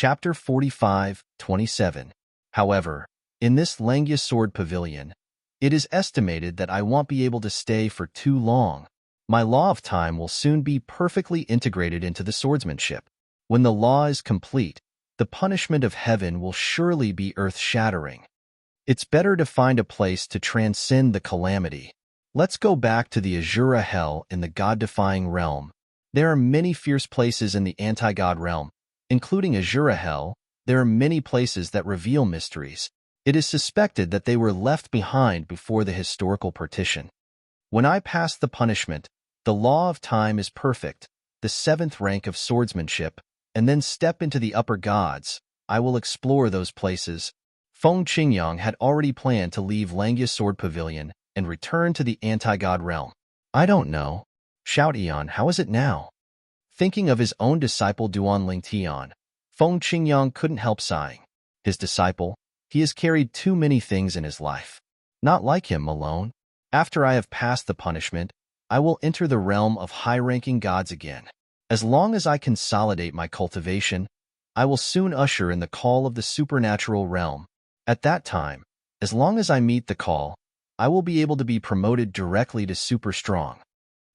Chapter 45:27. However, in this Langya Sword Pavilion, it is estimated that I won't be able to stay for too long. My law of time will soon be perfectly integrated into the swordsmanship. When the law is complete, the punishment of heaven will surely be earth-shattering. It's better to find a place to transcend the calamity. Let's go back to the Azura Hell in the God-defying realm. There are many fierce places in the anti-God realm. Including Azura Hell, there are many places that reveal mysteries. It is suspected that they were left behind before the historical partition. When I pass the punishment, the law of time is perfect, the 7th rank of swordsmanship, and then step into the upper gods, I will explore those places. Feng Qingyang had already planned to leave Langya Sword Pavilion and return to the anti-God realm. I don't know. Shout Eon, how is it now? Thinking of his own disciple Duan Lingtian, Feng Qingyang couldn't help sighing. His disciple, he has carried too many things in his life. Not like him, Malone. After I have passed the punishment, I will enter the realm of high-ranking gods again. As long as I consolidate my cultivation, I will soon usher in the call of the supernatural realm. At that time, as long as I meet the call, I will be able to be promoted directly to super strong.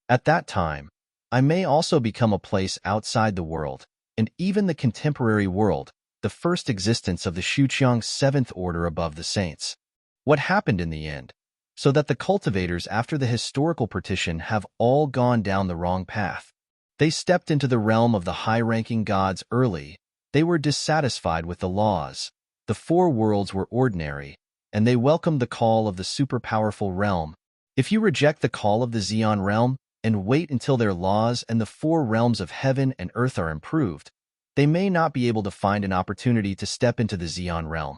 At that time, I may also become a place outside the world, and even the contemporary world, the first existence of the Xuqiang 7th order above the saints. What happened in the end? So that the cultivators after the historical partition have all gone down the wrong path. They stepped into the realm of the high-ranking gods early. They were dissatisfied with the laws. The 4 worlds were ordinary, and they welcomed the call of the super-powerful realm. If you reject the call of the Xian realm, and wait until their laws and the 4 realms of heaven and earth are improved, they may not be able to find an opportunity to step into the Xian realm.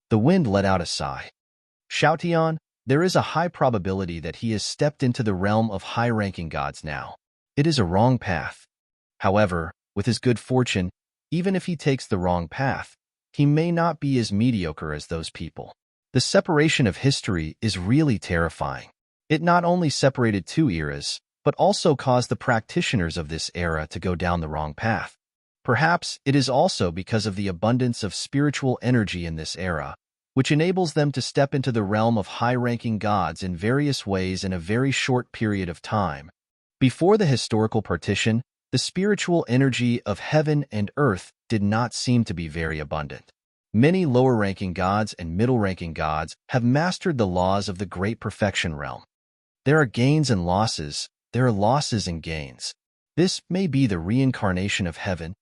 The wind let out a sigh. Shoutian, there is a high probability that he has stepped into the realm of high-ranking gods now. It is a wrong path. However, with his good fortune, even if he takes the wrong path, he may not be as mediocre as those people. The separation of history is really terrifying. It not only separated 2 eras, but also caused the practitioners of this era to go down the wrong path. Perhaps it is also because of the abundance of spiritual energy in this era, which enables them to step into the realm of high-ranking gods in various ways in a very short period of time. Before the historical partition, the spiritual energy of heaven and earth did not seem to be very abundant. Many lower-ranking gods and middle-ranking gods have mastered the laws of the Great Perfection realm. There are gains and losses. There are losses and gains. This may be the reincarnation of heaven.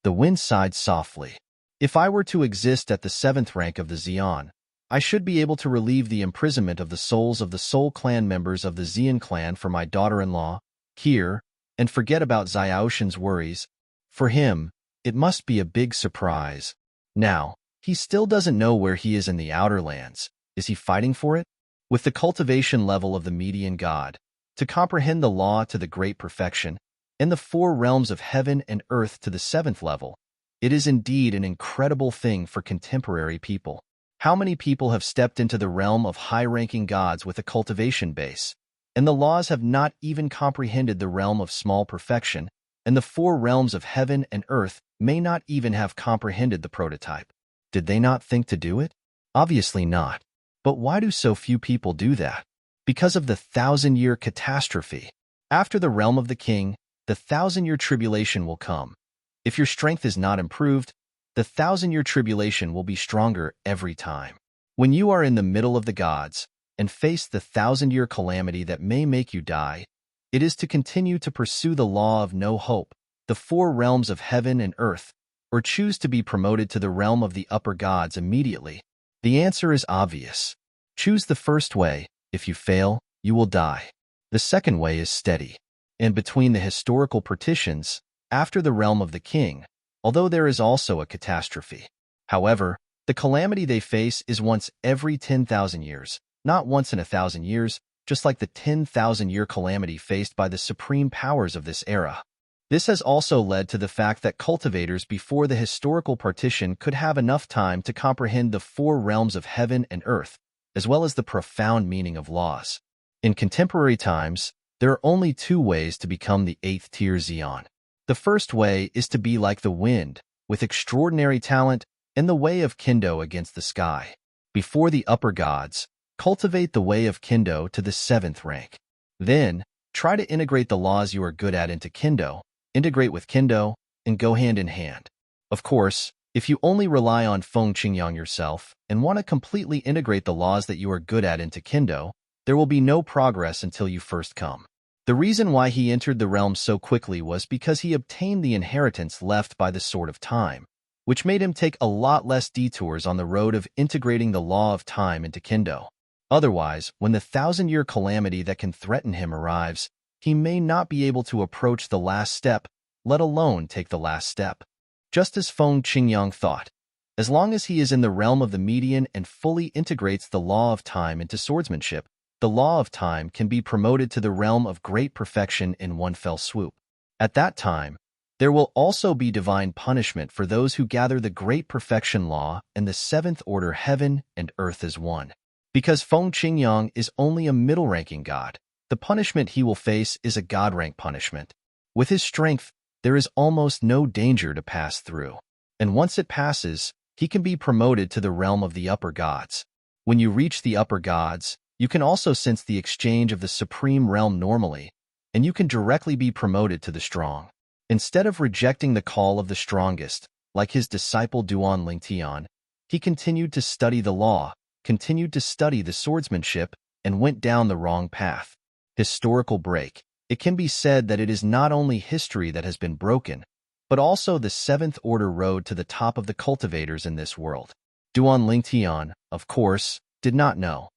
The wind sighed softly. If I were to exist at the 7th rank of the Xian, I should be able to relieve the imprisonment of the souls of the Soul Clan members of the Xian clan for my daughter-in-law, Kier, and forget about Xiaoshan's worries. For him, it must be a big surprise. Now, he still doesn't know where he is in the Outer Lands. Is he fighting for it? With the cultivation level of the median god, to comprehend the law to the great perfection, and the 4 realms of heaven and earth to the 7th level, it is indeed an incredible thing for contemporary people. How many people have stepped into the realm of high-ranking gods with a cultivation base, and the laws have not even comprehended the realm of small perfection, and the 4 realms of heaven and earth may not even have comprehended the prototype. Did they not think to do it? Obviously not. But why do so few people do that? Because of the 1,000-year catastrophe. After the realm of the king, the 1,000-year tribulation will come. If your strength is not improved, the 1,000-year tribulation will be stronger every time. When you are in the middle of the gods and face the 1,000-year calamity that may make you die, it is to continue to pursue the law of no hope, the 4 realms of heaven and earth, or choose to be promoted to the realm of the upper gods immediately. The answer is obvious. Choose the first way. If you fail, you will die. The second way is steady. And between the historical partitions, after the realm of the king, although there is also a catastrophe. However, the calamity they face is once every 10,000 years, not once in 1,000 years, just like the 10,000-year calamity faced by the supreme powers of this era. This has also led to the fact that cultivators before the historical partition could have enough time to comprehend the 4 realms of heaven and earth, as well as the profound meaning of laws. In contemporary times, there are only 2 ways to become the 8th tier Xian. The first way is to be like the wind, with extraordinary talent and the way of Kendo against the sky. Before the upper gods, cultivate the way of Kendo to the 7th rank. Then, try to integrate the laws you are good at into Kendo, integrate with Kendo, and go hand in hand. Of course, if you only rely on Feng Qingyang yourself and want to completely integrate the laws that you are good at into Kendo, there will be no progress until you first come. The reason why he entered the realm so quickly was because he obtained the inheritance left by the Sword of Time, which made him take a lot less detours on the road of integrating the law of time into Kendo. Otherwise, when the 1,000-year calamity that can threaten him arrives, he may not be able to approach the last step, let alone take the last step. Just as Feng Qingyang thought, as long as he is in the realm of the median and fully integrates the law of time into swordsmanship, the law of time can be promoted to the realm of great perfection in one fell swoop. At that time, there will also be divine punishment for those who gather the great perfection law and the 7th order heaven and earth as one. Because Feng Qingyang is only a middle-ranking god, the punishment he will face is a god-rank punishment. With his strength, there is almost no danger to pass through. And once it passes, he can be promoted to the realm of the upper gods. When you reach the upper gods, you can also sense the exchange of the supreme realm normally, and you can directly be promoted to the strong. Instead of rejecting the call of the strongest, like his disciple Duan Lingtian, he continued to study the law, continued to study the swordsmanship, and went down the wrong path. Historical break. It can be said that it is not only history that has been broken, but also the 7th order road to the top of the cultivators in this world. Duan Lingtian, of course, did not know.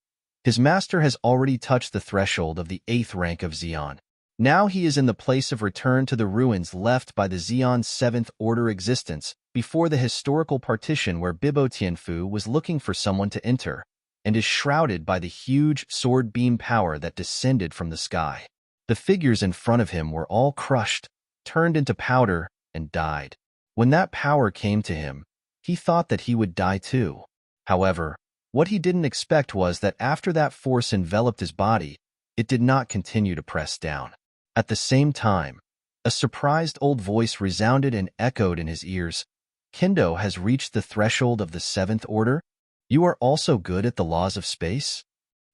His master has already touched the threshold of the 8th rank of Xian. Now he is in the place of return to the ruins left by the Xian's 7th order existence before the historical partition where Bibo Tianfu was looking for someone to enter, and is shrouded by the huge sword beam power that descended from the sky. The figures in front of him were all crushed, turned into powder, and died. When that power came to him, he thought that he would die too. However, what he didn't expect was that after that force enveloped his body, it did not continue to press down. At the same time, a surprised old voice resounded and echoed in his ears. Kendo has reached the threshold of the 7th order? You are also good at the laws of space?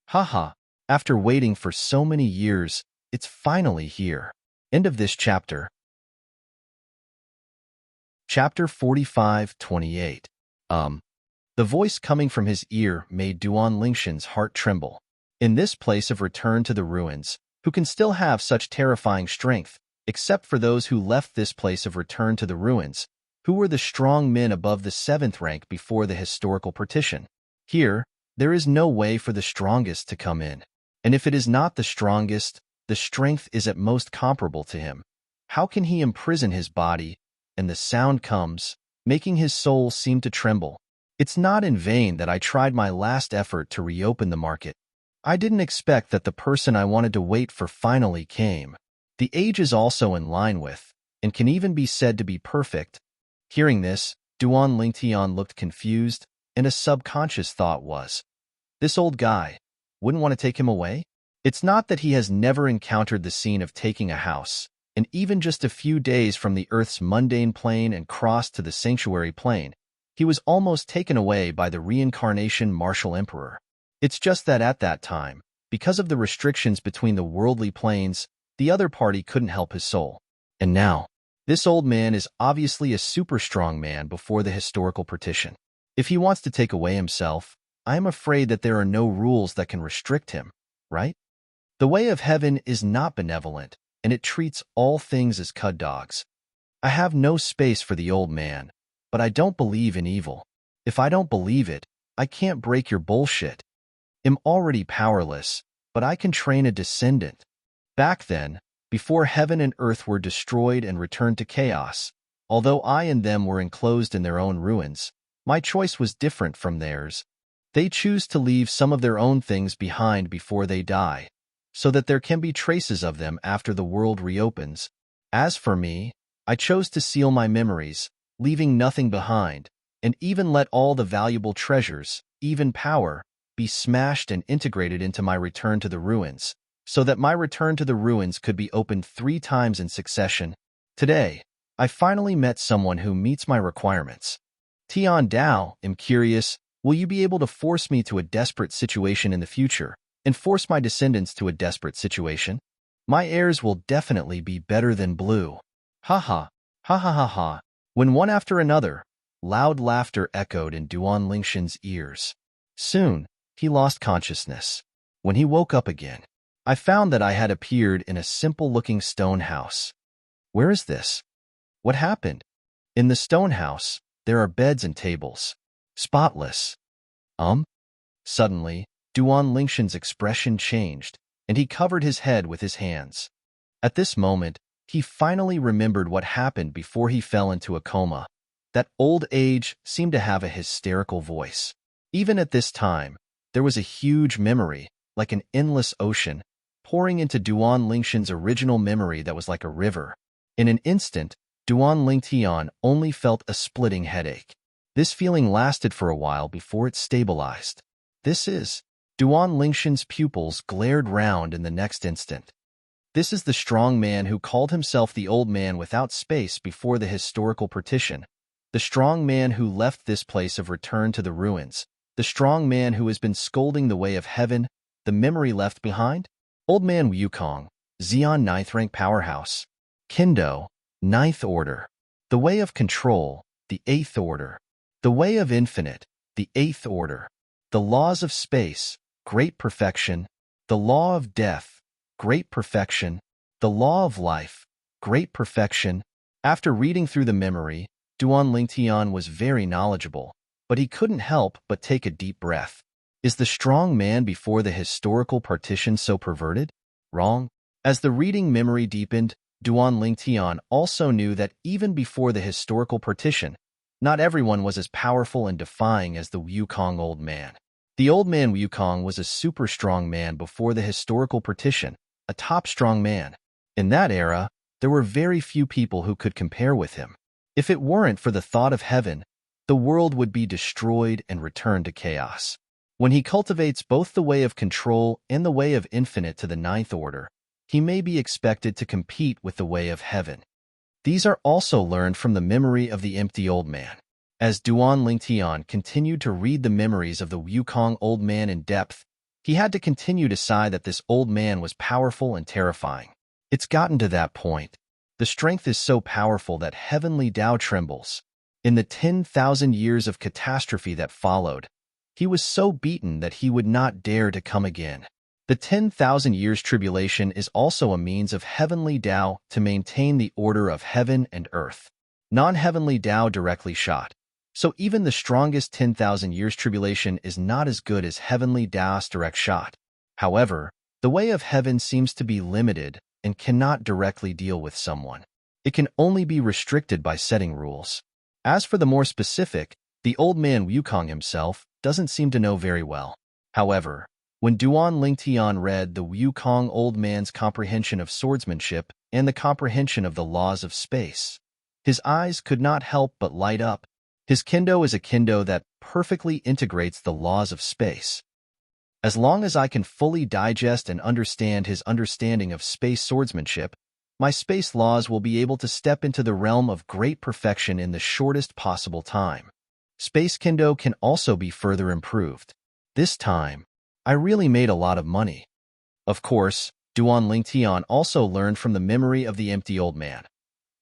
Haha, after waiting for so many years, it's finally here. End of this chapter. Chapter 45:28. The voice coming from his ear made Duan Lingshan's heart tremble. In this place of return to the ruins, who can still have such terrifying strength, except for those who left this place of return to the ruins, who were the strong men above the 7th rank before the historical partition. Here, there is no way for the strongest to come in. And if it is not the strongest, the strength is at most comparable to him. How can he imprison his body? And the sound comes, making his soul seem to tremble. It's not in vain that I tried my last effort to reopen the market. I didn't expect that the person I wanted to wait for finally came. The age is also in line with, and can even be said to be perfect. Hearing this, Duan Lingtian looked confused, and a subconscious thought was, this old guy, wouldn't want to take him away? It's not that he has never encountered the scene of taking a house, and even just a few days from the Earth's mundane plane and crossed to the sanctuary plane, he was almost taken away by the reincarnation martial emperor. It's just that at that time, because of the restrictions between the worldly planes, the other party couldn't help his soul. And now, this old man is obviously a super strong man before the historical partition. If he wants to take away himself, I am afraid that there are no rules that can restrict him, right? The way of heaven is not benevolent, and it treats all things as cud dogs. I have no space for the old man, but I don't believe in evil. If I don't believe it, I can't break your bullshit. I'm already powerless, but I can train a descendant. Back then, before heaven and earth were destroyed and returned to chaos, although I and them were enclosed in their own ruins, my choice was different from theirs. They choose to leave some of their own things behind before they die, so that there can be traces of them after the world reopens. As for me, I chose to seal my memories, leaving nothing behind, and even let all the valuable treasures, even power, be smashed and integrated into my return to the ruins, so that my return to the ruins could be opened 3 times in succession. Today, I finally met someone who meets my requirements. Tian Dao, am curious, will you be able to force me to a desperate situation in the future, and force my descendants to a desperate situation? My heirs will definitely be better than blue. Ha ha, ha ha ha ha. When one after another, loud laughter echoed in Duan Lingshan's ears. Soon, he lost consciousness. When he woke up again, I found that I had appeared in a simple-looking stone house. Where is this? What happened? In the stone house, there are beds and tables. Spotless. Suddenly, Duan Lingshan's expression changed, and he covered his head with his hands. At this moment, he finally remembered what happened before he fell into a coma. That old age seemed to have a hysterical voice. Even at this time, there was a huge memory, like an endless ocean, pouring into Duan Lingshan's original memory that was like a river. In an instant, Duan Lingtian only felt a splitting headache. This feeling lasted for a while before it stabilized. Duan Lingshan's pupils glared round in the next instant. This is the strong man who called himself the old man without space before the historical partition. The strong man who left this place of return to the ruins. The strong man who has been scolding the way of heaven, the memory left behind? Old man Wukong, Xian 9th rank powerhouse. Kendo, 9th order. The way of control, the 8th order. The way of infinite, the 8th order. The laws of space, great perfection. The law of death, great perfection. The law of life, great perfection. After reading through the memory, Duan Lingtian was very knowledgeable, but he couldn't help but take a deep breath. Is the strong man before the historical partition so perverted? Wrong. As the reading memory deepened, Duan Lingtian also knew that even before the historical partition, not everyone was as powerful and defying as the Wukong old man. The old man Wukong was a super strong man before the historical partition, a top strong man. In that era, there were very few people who could compare with him. If it weren't for the thought of heaven, the world would be destroyed and return to chaos. When he cultivates both the way of control and the way of infinite to the 9th order, he may be expected to compete with the way of heaven. These are also learned from the memory of the empty old man. As Duan Lingtian continued to read the memories of the Wukong old man in depth, he had to continue to sigh that this old man was powerful and terrifying. It's gotten to that point. The strength is so powerful that heavenly Tao trembles. In the 10,000 years of catastrophe that followed, he was so beaten that he would not dare to come again. The 10,000 years tribulation is also a means of heavenly Tao to maintain the order of heaven and earth. Non-heavenly Tao directly shot. So even the strongest 10,000 years tribulation is not as good as heavenly Tao's direct shot. However, the way of heaven seems to be limited and cannot directly deal with someone. It can only be restricted by setting rules. As for the more specific, the old man Wukong himself doesn't seem to know very well. However, when Duan Lingtian read the Wukong old man's comprehension of swordsmanship and the comprehension of the laws of space, his eyes could not help but light up. His kendo is a kendo that perfectly integrates the laws of space. As long as I can fully digest and understand his understanding of space swordsmanship, my space laws will be able to step into the realm of great perfection in the shortest possible time. Space kendo can also be further improved. This time, I really made a lot of money. Of course, Duan Lingtian also learned from the memory of the empty old man.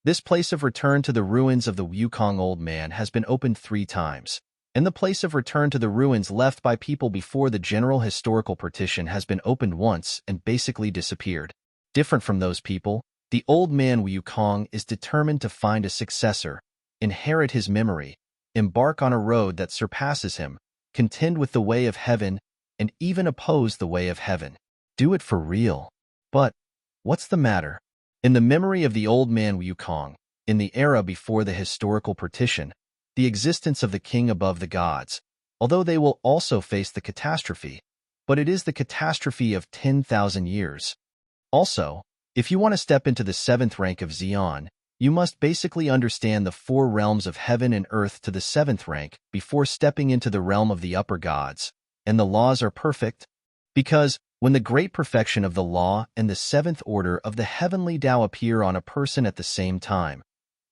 This place of return to the ruins of the Wukong old man has been opened 3 times, and the place of return to the ruins left by people before the general historical partition has been opened once and basically disappeared. Different from those people, the old man Wukong is determined to find a successor, inherit his memory, embark on a road that surpasses him, contend with the way of heaven, and even oppose the way of heaven. Do it for real. But what's the matter? In the memory of the old man Wukong, in the era before the historical partition, the existence of the king above the gods, although they will also face the catastrophe, but it is the catastrophe of 10,000 years. Also, if you want to step into the 7th rank of Xian, you must basically understand the 4 realms of heaven and earth to the 7th rank before stepping into the realm of the upper gods, and the laws are perfect, because when the great perfection of the law and the 7th order of the heavenly Tao appear on a person at the same time,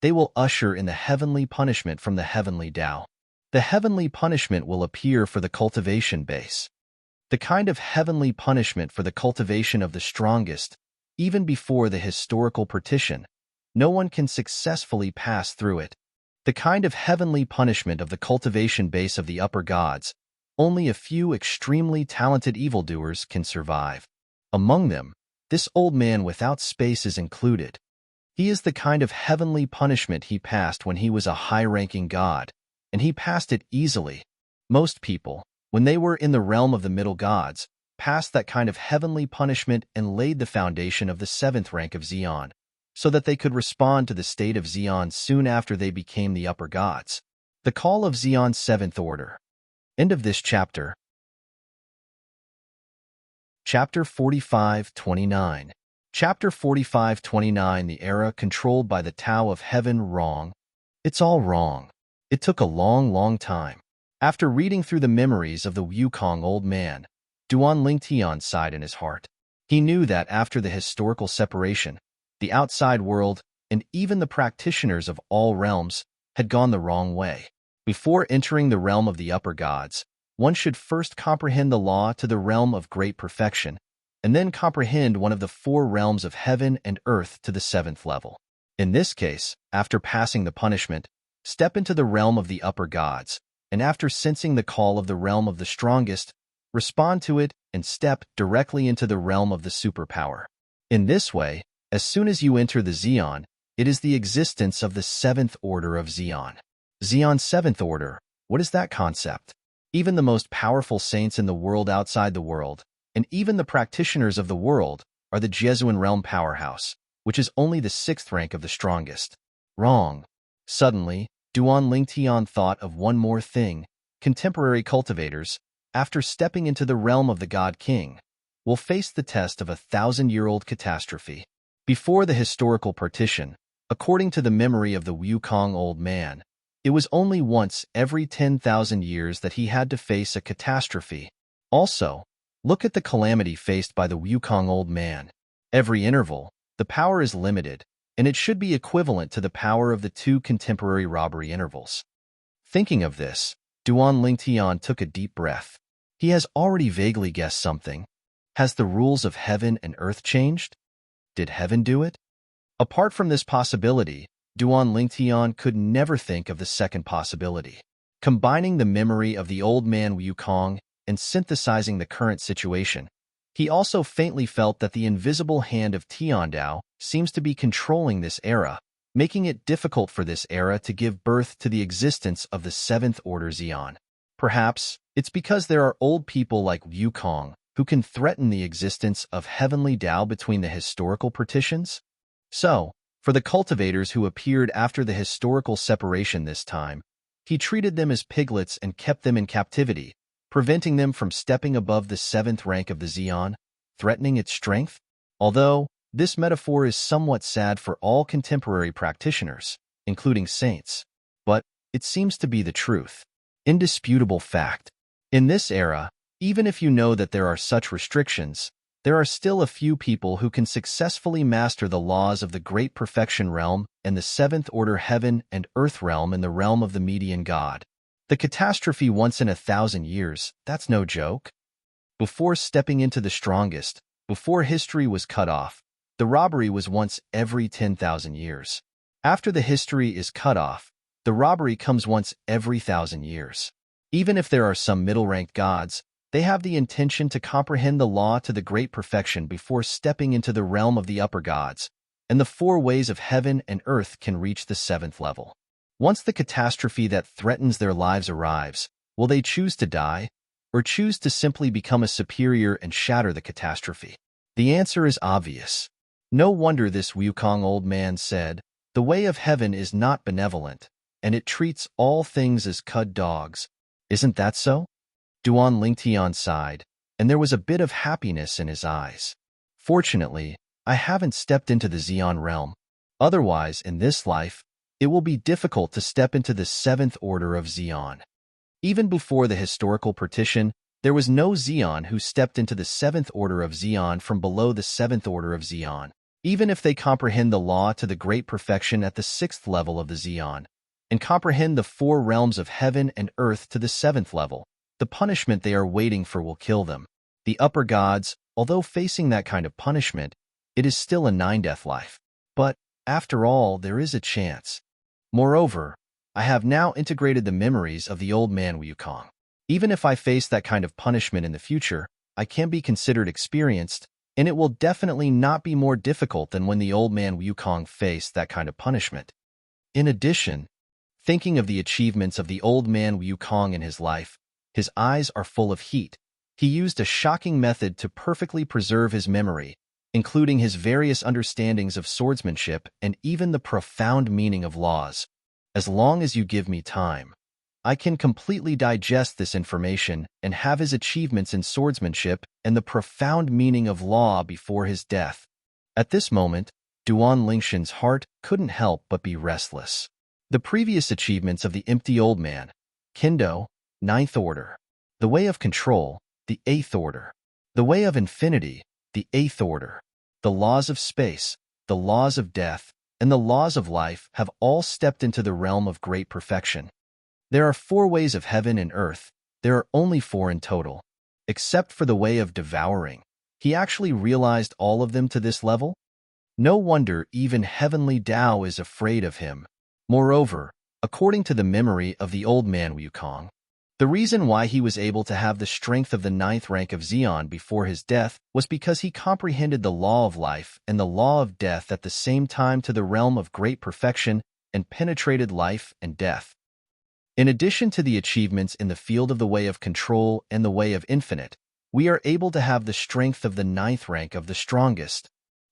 they will usher in the heavenly punishment from the heavenly Tao. The heavenly punishment will appear for the cultivation base. The kind of heavenly punishment for the cultivation of the strongest, even before the historical partition, no one can successfully pass through it. The kind of heavenly punishment of the cultivation base of the upper gods, only a few extremely talented evildoers can survive. Among them, this old man without space is included. He is the kind of heavenly punishment he passed when he was a high-ranking god, and he passed it easily. Most people, when they were in the realm of the middle gods, passed that kind of heavenly punishment and laid the foundation of the 7th rank of Zeon, so that they could respond to the state of Zeon soon after they became the upper gods. The call of Zeon's 7th order. End of this chapter. Chapter 45-29. Chapter 45-29. The era controlled by the Tao of Heaven. Wrong. It's all wrong. It took a long time. After reading through the memories of the Wukong old man, Duan Lingtian sighed in his heart. He knew that after the historical separation, the outside world, and even the practitioners of all realms, had gone the wrong way. Before entering the realm of the upper gods, one should first comprehend the law to the realm of great perfection, and then comprehend one of the 4 realms of heaven and earth to the 7th level. In this case, after passing the punishment, step into the realm of the upper gods, and after sensing the call of the realm of the strongest, respond to it and step directly into the realm of the superpower. In this way, as soon as you enter the Zeon, it is the existence of the 7th order of Zeon. Zeon's 7th order, what is that concept? Even the most powerful saints in the world outside the world, and even the practitioners of the world, are the Jesuan realm powerhouse, which is only the 6th rank of the strongest. Wrong. Suddenly, Duan Lingtian thought of one more thing. Contemporary cultivators, after stepping into the realm of the God King, will face the test of a 1,000-year-old catastrophe. Before the historical partition, according to the memory of the Wukong old man, it was only once every 10,000 years that he had to face a catastrophe. Also, look at the calamity faced by the Wukong old man. Every interval, the power is limited, and it should be equivalent to the power of the 2 contemporary robbery intervals. Thinking of this, Duan Lingtian took a deep breath. He has already vaguely guessed something. Has the rules of heaven and earth changed? Did heaven do it? Apart from this possibility, Duan Lingtian could never think of the second possibility. Combining the memory of the old man Wukong and synthesizing the current situation, he also faintly felt that the invisible hand of Tiandao seems to be controlling this era, making it difficult for this era to give birth to the existence of the 7th order Zeon. Perhaps it's because there are old people like Wukong who can threaten the existence of heavenly Tao between the historical partitions? So, for the cultivators who appeared after the historical separation this time, he treated them as piglets and kept them in captivity, preventing them from stepping above the 7th rank of the Zeon, threatening its strength. Although, this metaphor is somewhat sad for all contemporary practitioners, including saints, but it seems to be the truth. Indisputable fact. In this era, even if you know that there are such restrictions, there are still a few people who can successfully master the laws of the Great Perfection realm and the 7th order heaven and earth realm in the realm of the median god. The catastrophe once in 1,000 years, that's no joke. Before stepping into the strongest, before history was cut off, the robbery was once every 10,000 years. After the history is cut off, the robbery comes once every 1,000 years. Even if there are some middle-ranked gods, they have the intention to comprehend the law to the great perfection before stepping into the realm of the upper gods, and the 4 ways of heaven and earth can reach the 7th level. Once the catastrophe that threatens their lives arrives, will they choose to die, or choose to simply become a superior and shatter the catastrophe? The answer is obvious. No wonder this Wukong old man said, "The way of heaven is not benevolent, and it treats all things as cud dogs." Isn't that so? Duan Lingtian sighed, and there was a bit of happiness in his eyes. Fortunately, I haven't stepped into the Zeon realm. Otherwise, in this life, it will be difficult to step into the 7th order of Zeon. Even before the historical partition, there was no Zeon who stepped into the 7th order of Zeon from below the 7th order of Zeon. Even if they comprehend the law to the great perfection at the 6th level of the Xeon, and comprehend the 4 realms of heaven and earth to the 7th level, the punishment they are waiting for will kill them. The upper gods, although facing that kind of punishment, it is still a 9-death life. But, after all, there is a chance. Moreover, I have now integrated the memories of the old man Wukong. Even if I face that kind of punishment in the future, I can be considered experienced, and it will definitely not be more difficult than when the old man Wukong faced that kind of punishment. In addition, thinking of the achievements of the old man Wukong in his life, his eyes are full of heat. He used a shocking method to perfectly preserve his memory, including his various understandings of swordsmanship and even the profound meaning of laws. As long as you give me time, I can completely digest this information and have his achievements in swordsmanship and the profound meaning of law before his death. At this moment, Duan Lingshan's heart couldn't help but be restless. The previous achievements of the empty old man, Kendo, 9th order, the way of control, the 8th order, the way of infinity, the 8th order, the laws of space, the laws of death, and the laws of life have all stepped into the realm of great perfection. There are 4 ways of heaven and earth. There are only 4 in total. Except for the way of devouring, he actually realized all of them to this level? No wonder even heavenly Tao is afraid of him. Moreover, according to the memory of the old man Wukong, the reason why he was able to have the strength of the 9th rank of Xeon before his death was because he comprehended the law of life and the law of death at the same time to the realm of great perfection and penetrated life and death. In addition to the achievements in the field of the way of control and the way of infinite, we are able to have the strength of the 9th rank of the strongest.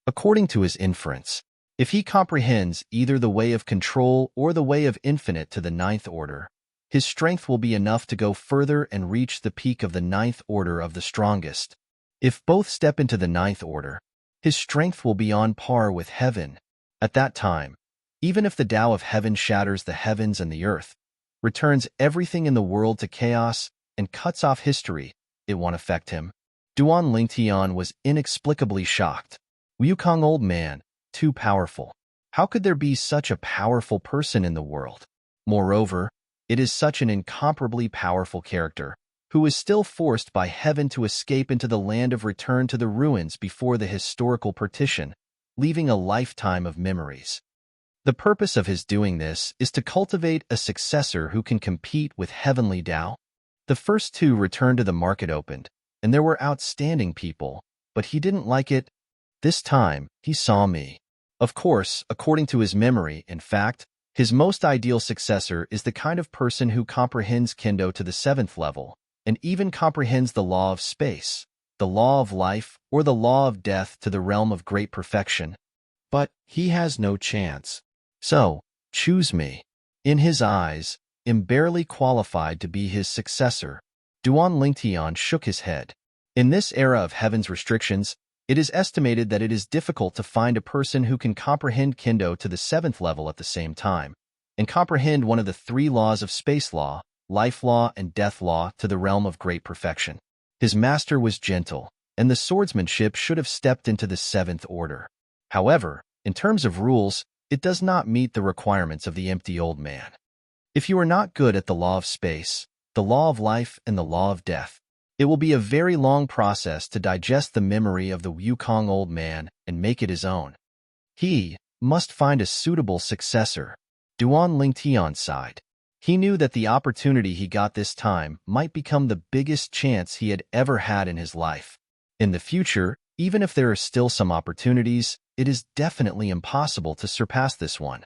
According to his inference, if he comprehends either the way of control or the way of infinite to the 9th order, his strength will be enough to go further and reach the peak of the 9th order of the strongest. If both step into the 9th order, his strength will be on par with heaven. At that time, even if the Tao of heaven shatters the heavens and the earth, returns everything in the world to chaos, and cuts off history, it won't affect him. Duan Lingtian was inexplicably shocked. Wukong old man, too powerful. How could there be such a powerful person in the world? Moreover, it is such an incomparably powerful character, who is still forced by heaven to escape into the land of return to the ruins before the historical partition, leaving a lifetime of memories. The purpose of his doing this is to cultivate a successor who can compete with heavenly Tao. The first 2 returned to the market opened, and there were outstanding people, but he didn't like it. This time, he saw me. Of course, according to his memory, in fact, his most ideal successor is the kind of person who comprehends Kendo to the 7th level, and even comprehends the law of space, the law of life, or the law of death to the realm of great perfection. But he has no chance. So, choose me. In his eyes, am barely qualified to be his successor. Duan Lingtian shook his head. In this era of heaven's restrictions, it is estimated that it is difficult to find a person who can comprehend Kendo to the 7th level at the same time, and comprehend one of the 3 laws of space law, life law, and death law to the realm of great perfection. His master was gentle, and the swordsmanship should have stepped into the 7th order. However, in terms of rules, it does not meet the requirements of the empty old man. If you are not good at the law of space, the law of life, and the law of death, it will be a very long process to digest the memory of the Wukong old man and make it his own. He must find a suitable successor. Duan Lingtian sighed. He knew that the opportunity he got this time might become the biggest chance he had ever had in his life. In the future, even if there are still some opportunities, it is definitely impossible to surpass this one.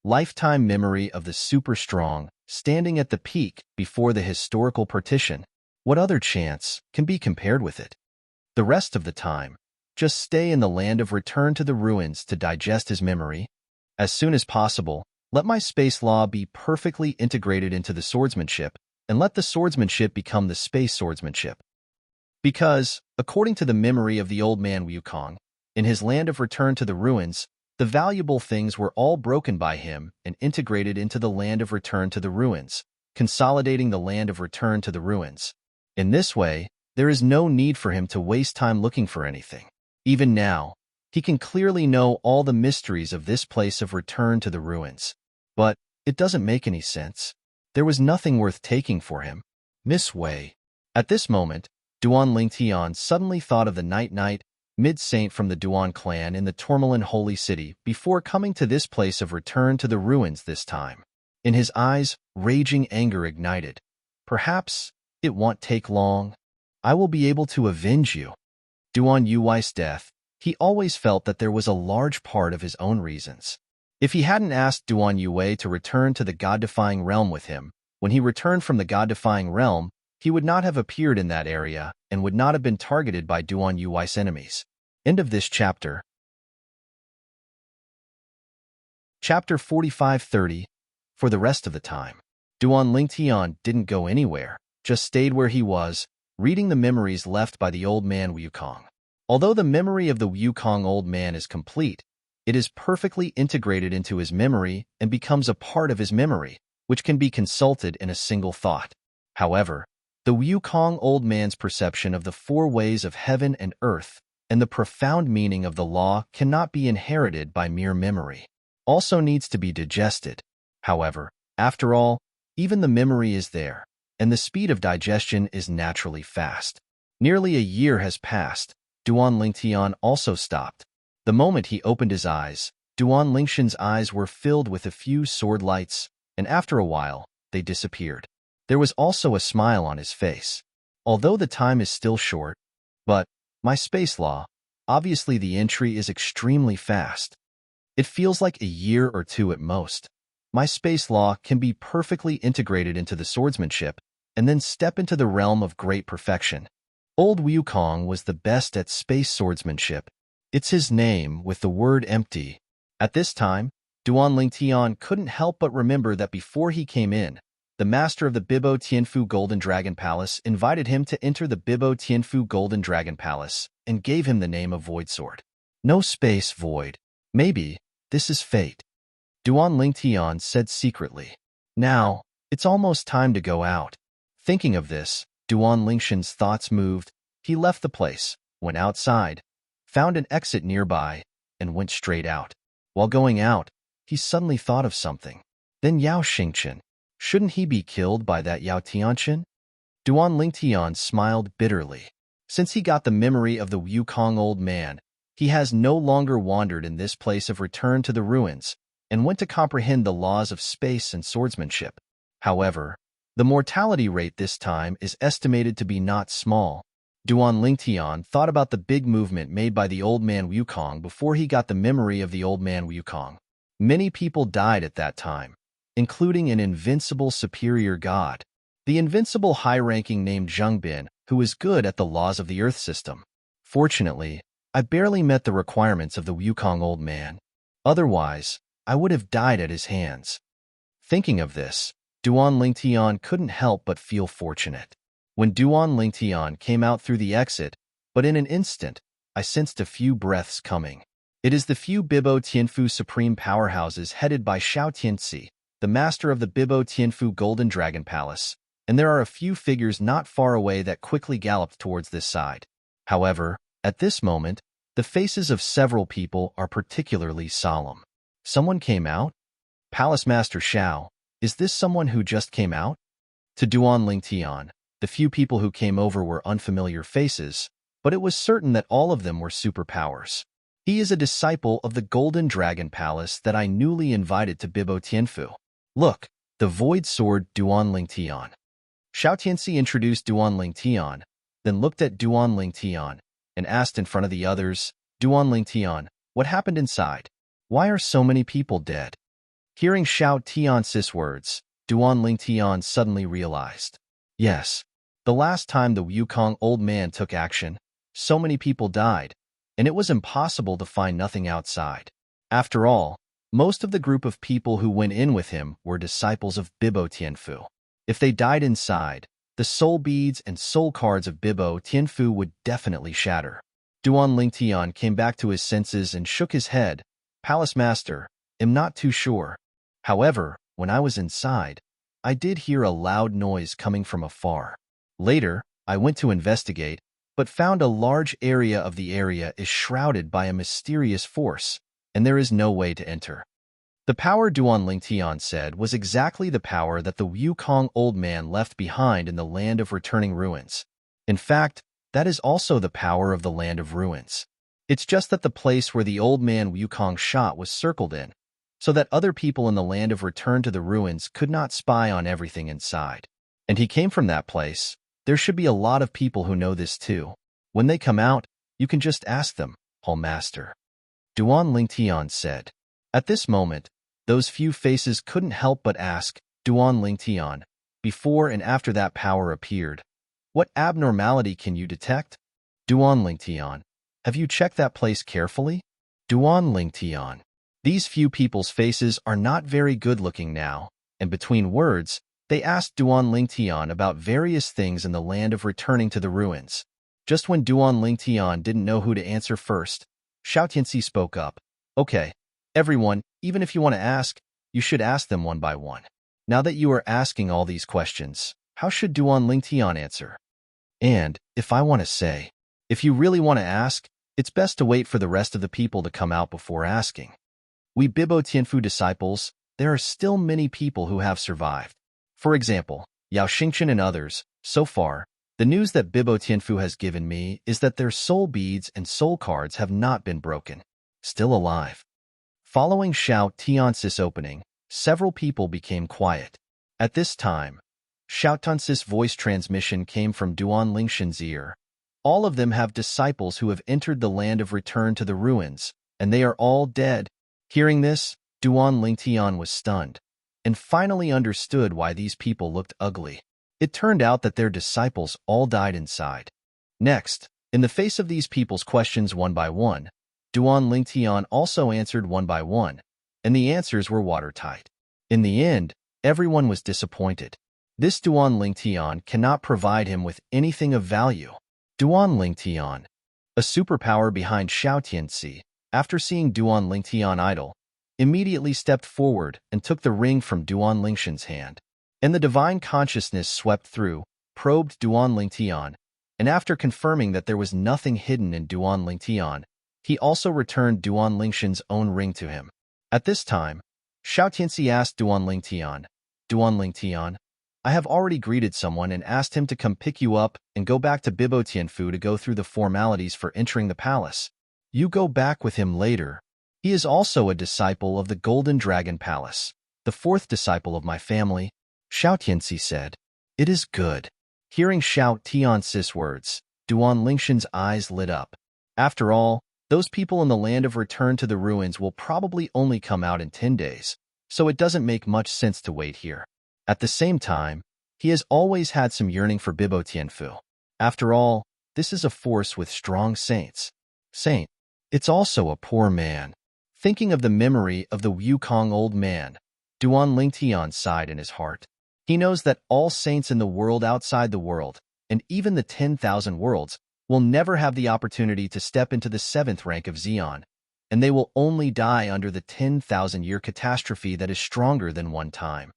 Lifetime memory of the super strong, standing at the peak before the historical partition. What other chance can be compared with it? The rest of the time, just stay in the land of return to the ruins to digest his memory. As soon as possible, let my space law be perfectly integrated into the swordsmanship, and let the swordsmanship become the space swordsmanship. Because, according to the memory of the old man Wukong, in his land of return to the ruins, the valuable things were all broken by him and integrated into the land of return to the ruins, consolidating the land of return to the ruins. In this way, there is no need for him to waste time looking for anything. Even now, He can clearly know all the mysteries of this place of return to the ruins. But it doesn't make any sense. There was nothing worth taking for him. Miss Wei. At this moment, Duan Lingtian suddenly thought of the Night mid-saint from the Duan clan in the Tourmaline Holy City before coming to this place of return to the ruins this time. In his eyes, raging anger ignited. Perhaps it won't take long. I will be able to avenge you. Duan Yuwai's death, he always felt that there was a large part of his own reasons. If he hadn't asked Duan Yue to return to the God-defying realm with him, when he returned from the God-defying realm, he would not have appeared in that area and would not have been targeted by Duan Yuwai's enemies. End of this chapter. Chapter 45-30. For the rest of the time, Duan Lingtian didn't go anywhere, just stayed where he was, reading the memories left by the old man Wukong. Although the memory of the Wukong old man is complete, it is perfectly integrated into his memory and becomes a part of his memory, which can be consulted in a single thought. However, the Wukong old man's perception of the four ways of heaven and earth and the profound meaning of the law cannot be inherited by mere memory. Also needs to be digested. However, after all, even the memory is there, and the speed of digestion is naturally fast. Nearly a year has passed. Duan Lingtian also stopped. The moment he opened his eyes, Duan Lingshan's eyes were filled with a few sword lights, and after a while, they disappeared. There was also a smile on his face. Although the time is still short, but my space law, obviously the entry is extremely fast. It feels like a year or two at most. My space law can be perfectly integrated into the swordsmanship and then step into the realm of great perfection. Old Wukong was the best at space swordsmanship. It's his name with the word empty. At this time, Duan Lingtian couldn't help but remember that before he came in, the master of the Bibo Tianfu Golden Dragon Palace invited him to enter the Bibo Tianfu Golden Dragon Palace and gave him the name of Void Sword. No space void. Maybe this is fate. Duan Lingtian said secretly. Now, it's almost time to go out. Thinking of this, Duan Lingshan's thoughts moved. He left the place, went outside, found an exit nearby, and went straight out. While going out, he suddenly thought of something. Then Yao Xingqian. Shouldn't he be killed by that Yao Tianqian? Duan Lingtian smiled bitterly. Since he got the memory of the Wukong old man, he has no longer wandered in this place of return to the ruins, and went to comprehend the laws of space and swordsmanship. However, the mortality rate this time is estimated to be not small. Duan Lingtian thought about the big movement made by the old man Wukong before he got the memory of the old man Wukong. Many people died at that time, including an invincible superior god, the invincible high-ranking named Zhengbin, who is good at the laws of the Earth system. Fortunately, I barely met the requirements of the Wukong old man. Otherwise, I would have died at his hands. Thinking of this, Duan Lingtian couldn't help but feel fortunate. When Duan Lingtian came out through the exit, but in an instant, I sensed a few breaths coming. It is the few Bibo Tianfu supreme powerhouses headed by Xiao Tianci, the master of the Bibo Tianfu Golden Dragon Palace, and there are a few figures not far away that quickly galloped towards this side. However, at this moment, the faces of several people are particularly solemn. Someone came out? Palace Master Xiao, is this someone who just came out? To Duan Lingtian, the few people who came over were unfamiliar faces, but it was certain that all of them were superpowers. He is a disciple of the Golden Dragon Palace that I newly invited to Bibo Tianfu. Look, the Void Sword Duan Lingtian. Xiao Tianci introduced Duan Lingtian, then looked at Duan Lingtian, and asked in front of the others, Duan Lingtian, what happened inside? Why are so many people dead? Hearing Xiao Tianci's words, Duan Lingtian suddenly realized. Yes, the last time the Wukong old man took action, so many people died, and it was impossible to find nothing outside. After all, most of the group of people who went in with him were disciples of Bibo Tianfu. If they died inside, the soul beads and soul cards of Bibo Tianfu would definitely shatter. Duan Lingtian came back to his senses and shook his head. Palace Master, am not too sure. However, when I was inside, I did hear a loud noise coming from afar. Later, I went to investigate, but found a large area of the area is shrouded by a mysterious force, and there is no way to enter. The power Duan Lingtian said was exactly the power that the Wukong old man left behind in the Land of Returning Ruins. In fact, that is also the power of the Land of Ruins. It's just that the place where the old man Wukong shot was circled in, so that other people in the Land of Return to the Ruins could not spy on everything inside. And he came from that place. There should be a lot of people who know this too. When they come out, you can just ask them, Hall Master. Duan Lingtian said. At this moment, those few faces couldn't help but ask, Duan Lingtian, before and after that power appeared, what abnormality can you detect? Duan Lingtian, have you checked that place carefully? Duan Lingtian. These few people's faces are not very good-looking now, and between words, they asked Duan Lingtian about various things in the Land of Returning to the Ruins. Just when Duan Lingtian didn't know who to answer first, Xiao Tianxi spoke up. Okay, everyone, even if you want to ask, you should ask them one by one. Now that you are asking all these questions, how should Duan Lingtian answer? And, if I want to say, if you really want to ask, it's best to wait for the rest of the people to come out before asking. We Bibo Tianfu disciples, there are still many people who have survived. For example, Yao Xingchen and others. So far, the news that Bibo Tianfu has given me is that their soul beads and soul cards have not been broken. Still alive. Following Xiao Tianxi's opening, several people became quiet. At this time, Xiao Tianxi's voice transmission came from Duan Lingshen's ear. All of them have disciples who have entered the Land of Return to the Ruins, and they are all dead. Hearing this, Duan Lingtian was stunned, and finally understood why these people looked ugly. It turned out that their disciples all died inside. Next, in the face of these people's questions one by one, Duan Lingtian also answered one by one, and the answers were watertight. In the end, everyone was disappointed. This Duan Lingtian cannot provide him with anything of value. Duan Lingtian, a superpower behind Xiao Tianxi, after seeing Duan Lingtian idle, immediately stepped forward and took the ring from Duan Lingshen's hand. And the divine consciousness swept through, probed Duan Lingtian, and after confirming that there was nothing hidden in Duan Lingtian, he also returned Duan Lingshen's own ring to him. At this time, Xiao Tianxi asked Duan Lingtian, Duan Lingtian, I have already greeted someone and asked him to come pick you up and go back to Bibo Tianfu to go through the formalities for entering the palace. You go back with him later. He is also a disciple of the Golden Dragon Palace, the fourth disciple of my family, Xiao Tianxi said. It is good. Hearing Xiao Tianxi's words, Duan Lingshen's eyes lit up. After all, those people in the Land of Return to the Ruins will probably only come out in 10 days, so it doesn't make much sense to wait here. At the same time, he has always had some yearning for Bibo Tianfu. After all, this is a force with strong saints. Saint. It's also a poor man. Thinking of the memory of the Wukong old man, Duan Lingtian sighed in his heart. He knows that all saints in the world outside the world, and even the 10,000 worlds, will never have the opportunity to step into the 7th rank of Xian, and they will only die under the 10,000-year catastrophe that is stronger than one time.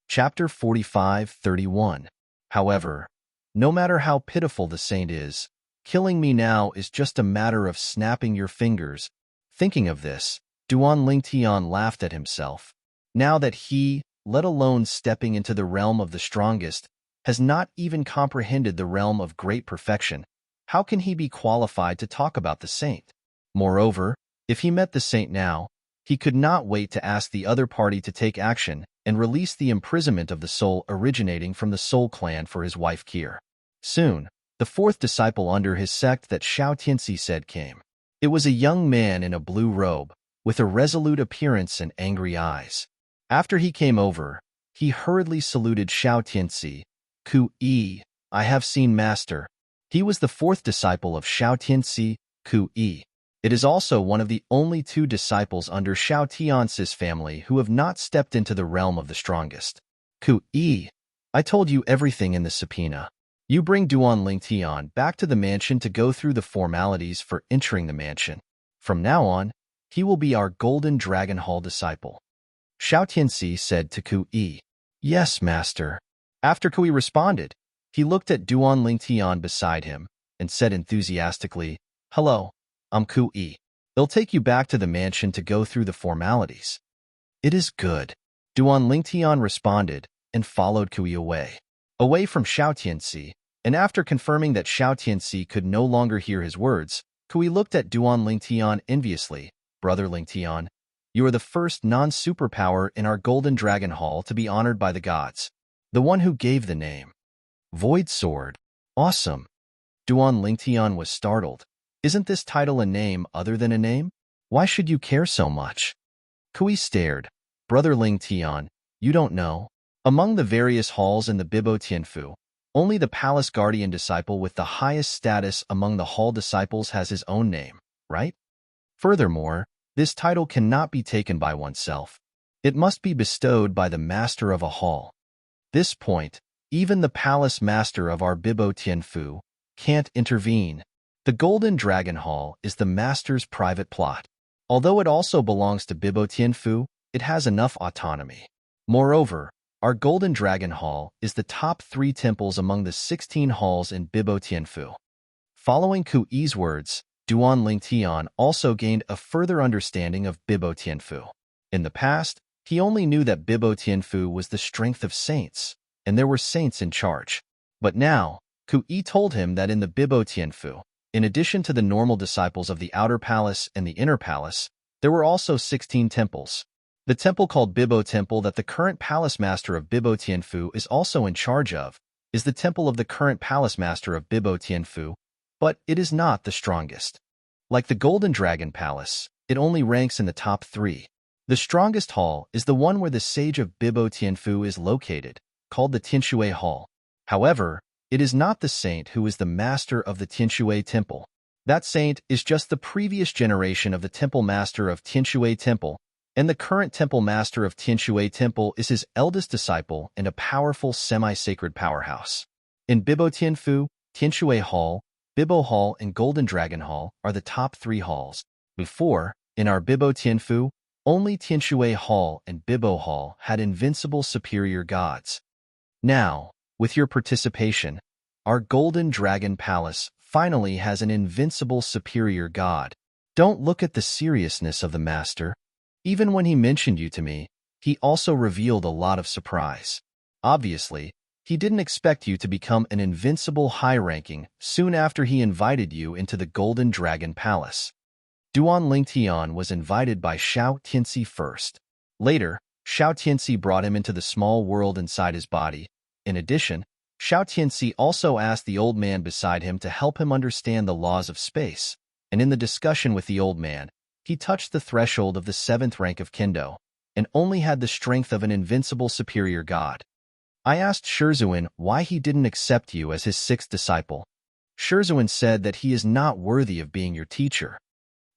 Chapter 45:31. However, no matter how pitiful the saint is, killing me now is just a matter of snapping your fingers. Thinking of this, Duan Lingtian laughed at himself. Now that he, let alone stepping into the realm of the strongest, has not even comprehended the realm of great perfection, how can he be qualified to talk about the saint? Moreover, if he met the saint now, he could not wait to ask the other party to take action and release the imprisonment of the soul originating from the Soul Clan for his wife Kier. Soon, the fourth disciple under his sect that Xiao Tianxi said came. It was a young man in a blue robe, with a resolute appearance and angry eyes. After he came over, he hurriedly saluted Xiao Tianxi. Ku-yi, I have seen Master. He was the fourth disciple of Xiao Tianxi, Ku-yi. It is also one of the only 2 disciples under Xiao Tianxi's family who have not stepped into the realm of the strongest. Ku-yi, I told you everything in the subpoena. You bring Duan Lingtian back to the mansion to go through the formalities for entering the mansion. From now on, he will be our Golden Dragon Hall disciple. Xiao Tianxi said to Ku-yi. Yes, Master. After Kui responded, He looked at Duan Lingtian beside him and said enthusiastically, "Hello, I'm Ku-yi. They'll take you back to the mansion to go through the formalities." "It is good," Duan Lingtian responded and followed Ku-yi away from Xiao Tianxi, and after confirming that Xiao Tianxi could no longer hear his words, Ku-yi looked at Duan Lingtian enviously. "Brother Lingtian, you are the first non-superpower in our Golden Dragon Hall to be honored by the gods. The one who gave the name Void Sword. Awesome." Duan Lingtian was startled. "Isn't this title a name other than a name? Why should you care so much?" Kui stared. "Brother Lingtian, you don't know. Among the various halls in the Bibo Tianfu, only the palace guardian disciple with the highest status among the hall disciples has his own name, right? Furthermore, this title cannot be taken by oneself. It must be bestowed by the master of a hall. This point, even the palace master of our Bibo Tianfu can't intervene. The Golden Dragon Hall is the master's private plot. Although it also belongs to Bibo Tianfu, it has enough autonomy. Moreover, our Golden Dragon Hall is the top 3 temples among the 16 halls in Bibo Tianfu." Following Ku-yi's words, Duan Lingtian also gained a further understanding of Bibo Tianfu. In the past, he only knew that Bibo Tianfu was the strength of saints, and there were saints in charge. But now, Ku-yi told him that in the Bibo Tianfu, in addition to the normal disciples of the outer palace and the inner palace, there were also 16 temples. The temple called Bibo Temple that the current palace master of Bibo Tianfu is also in charge of is the temple of the current palace master of Bibo Tianfu, but it is not the strongest. Like the Golden Dragon Palace, it only ranks in the top 3. The strongest hall is the one where the sage of Bibo Tianfu is located, called the Tianshui Hall. However, it is not the saint who is the master of the Tianshui Temple. That saint is just the previous generation of the temple master of Tianshui Temple, and the current temple master of Tianshui Temple is his eldest disciple and a powerful semi-sacred powerhouse. In Bibo Tianfu, Tianshui Hall, Bibo Hall, and Golden Dragon Hall are the top 3 halls. Before, in our Bibo Tianfu, only Tianshui Hall and Bibo Hall had invincible superior gods. Now, with your participation, our Golden Dragon Palace finally has an invincible superior god. Don't look at the seriousness of the master. Even when he mentioned you to me, he also revealed a lot of surprise. Obviously, he didn't expect you to become an invincible high-ranking soon after he invited you into the Golden Dragon Palace. Duan Lingtian was invited by Xiao Tianxi first. Later, Xiao Tianxi brought him into the small world inside his body. In addition, Xiao Tianxi also asked the old man beside him to help him understand the laws of space, and in the discussion with the old man, he touched the threshold of the 7th rank of Kendo, and only had the strength of an invincible superior god. I asked Shurzuan why he didn't accept you as his 6th disciple. Shurzuan said that he is not worthy of being your teacher.